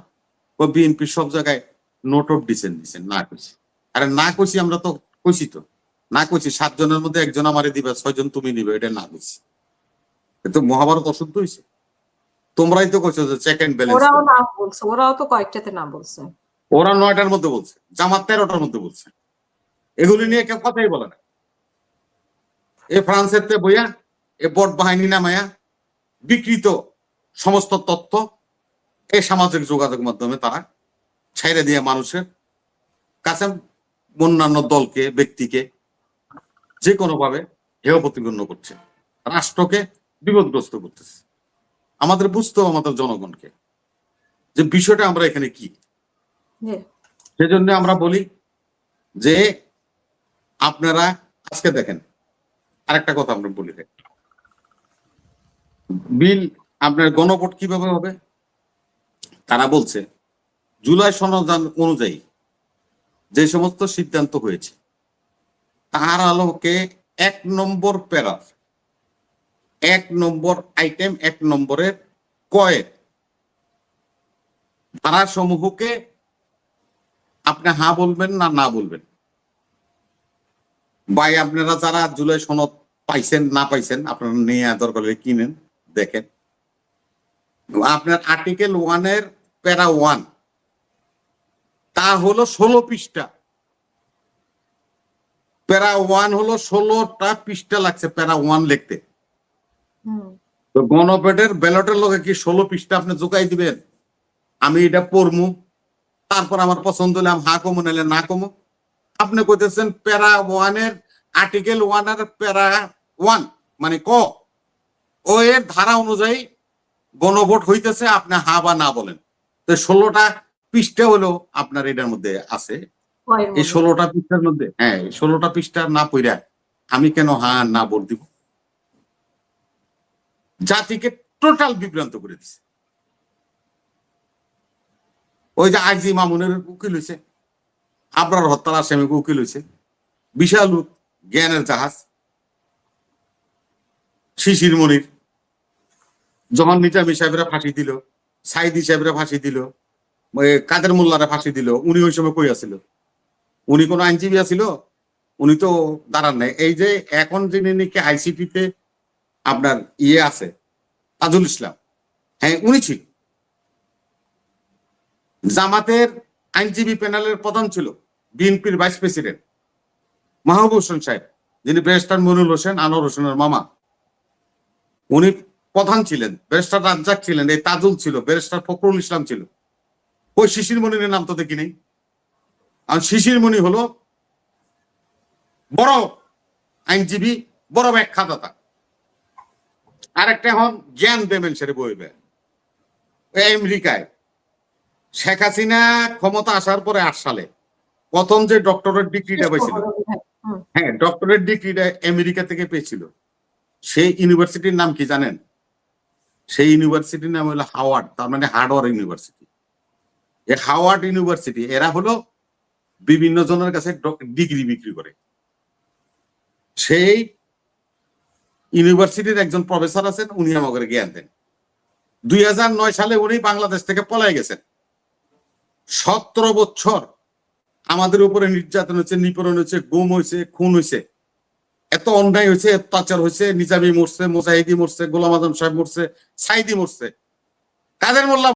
ও বিএনপি সব জায়গায় নোট অফ ডিসেন্ট দিচ্ছেন। না কইছি, আরে না কইছি, আমরা তো কইছি তো না কইছি 7 জনের মধ্যে 1 জন আমারে দিবে, 6 জন তুমি নিবে, এটা না কইছি। কিন্তু মহাভারত অশুদ্ধ হয়েছে। তোমরাই তো কইছো যে চেক এন্ড ব্যালেন্স। ওরাও নাম বলছে, ওরাও তো কয়েকটাতে নাম বলছে। ওরা 9টার মধ্যে বলছে, জামাত 13টার মধ্যে বলছে। এগুলি নিয়ে কেউ কথাই বলে না। এ ফ্রান্সের তে বইয়া এ বট বাহিনী নামায়া বিকৃত সমস্ত তথ্য এই সামাজিক যোগাযোগ মাধ্যমে তারা ছেড়ে দিয়ে মানুষের কাছে অন্যান্য দলকে, ব্যক্তিকে যে কোনো ভাবে হেয় প্রতিপন্ন করছে, রাষ্ট্রকে বিপদগ্রস্ত করতেছে। আমাদের বুঝতে হবে আমাদের জনগণকে যে বিষয়টা আমরা এখানে কি। জি। সেজন্য আমরা বলি যে আপনারা আজকে দেখেন, আরেকটা কথা আমরা বলি, বিল আপনার গণভোট কিভাবে হবে? তারা বলছে জুলাই সনদ অনুযায়ী যে সমস্ত সিদ্ধান্ত হয়েছে তার আলোকে 1 নম্বর প্যারা, 1 নম্বর আইটেম, 1 নম্বরের কয়েক ধারা সমূহকে আপনি হ্যাঁ বলবেন না না বলবেন। ভাই আপনারা যারা জুলাই সনদ পাইছেন না পাইছেন আপনারা নিয়ে দরকার হলে কিনেন, দেখেন। আপনার আর্টিকেল 1 প্যারা 1 তা হলো 16 পৃষ্ঠা। প্যারা 1 হলো 16টা পৃষ্ঠা লাগছে প্যারা 1 লিখতে। তো গণভোটের ব্যালটের লগে কি 16 পৃষ্ঠা আপনি জোগাই দিবেন? আমি এটা পড়মু, তারপর আমার পছন্দ হলে আমি হা কমু নাহলে না কমু। আপনি কইতেছেন প্যারা 1 আর্টিকেল 1 প্যারা 1 মানে ক ও এর ধারা অনুযায়ী গণভোট হইতেছে, আপনি হা বা না বলেন। তো 16টা পৃষ্ঠা হলো আপনার এটার মধ্যে আছে। এই 16টা পৃষ্ঠার মধ্যে, হ্যাঁ 16টা পৃষ্ঠা না পড়া আমি কেন হা না ভোট দিব? জাতিকে টোটাল বিভ্রান্ত করে দিচ্ছে। ওই যে আইজি মামুনের উকিল হয়েছে, আবরার হত্যার আসামিকে উকিল হয়েছে, বিশাল জ্ঞানের জাহাজ শিশির মনির, যখন নিজামী সাহেবরা ফাঁসি দিল, সাইদি সাহেবরা ফাঁসি দিল, কাদের মোল্লারা ফাঁসি দিল, উনি ওই সময় কই আছিল? উনি কোন আইনজীবী আছিল? উনি তো দাঁড়ান নাই। এই যে এখন যিনি নাকি আইসিটিতে আপনার ইয়ে আছে তাজুল ইসলাম, হ্যাঁ উনি ছিল। জামাতের আইনজীবী প্যানেলের প্রধান ছিল বিএনপির ভাইস প্রেসিডেন্ট মাহবুব হোসেন সাহেব, যিনি ব্যারিস্টার মনিরুল হোসেন, আনোয়ার হোসেনের মামা। উনি প্রধান ছিলেন, ব্যারিস্টার রাজ্জাক ছিলেন, এই তাজুল ছিল, ব্যারিস্টার ফখরুল ইসলাম ছিল। ওই শিশির মনিরের নাম তো দেখি নেই। আর শিশির মনি হলো বড় আইনজীবী, বড় ব্যাখ্যাদাতা। আরেকটা এখন জ্ঞান দেবেন সেটা বইবে আমেরিকায় শেখ হাসিনা ক্ষমতা আসার পরে 8 সালে প্রথম যে ডক্টরেট ডিগ্রিটা শেষ পাইছিল, করবো রবি ভাই। হুম, হ্যাঁ ডক্টরেট ডিগ্রিটা আমেরিকা থেকে পেয়েছিল। সেই ইউনিভার্সিটির নাম কি জানেন? সেই ইউনিভার্সিটির নাম হলো হাওয়ার্ড, তার মানে হার্ডওয়ার ইউনিভার্সিটি। এই হাওয়ার্ড ইউনিভার্সিটি এরা হলো বিভিন্ন জনের কাছে ডিগ্রি বিক্রি করে। সেই ইউনিভার্সিটির একজন প্রফেসর আছেন, উনি আমাকে জ্ঞান দেন। 2009 সালে উনি বাংলাদেশ থেকে পলায় গেছেন। 17 বছর আমাদের উপরে নির্যাতন হয়েছে, নিপীড়ন হয়েছে, গুম হয়েছে, খুন হয়েছে, এত অন্যায় হয়েছে, অত্যাচার হয়েছে। নিজামী মরছে, মোজাহিদি মরছে, গোলাম আজম সাহেব মরছে, সাইদি মরছে। কাদের মোল্লা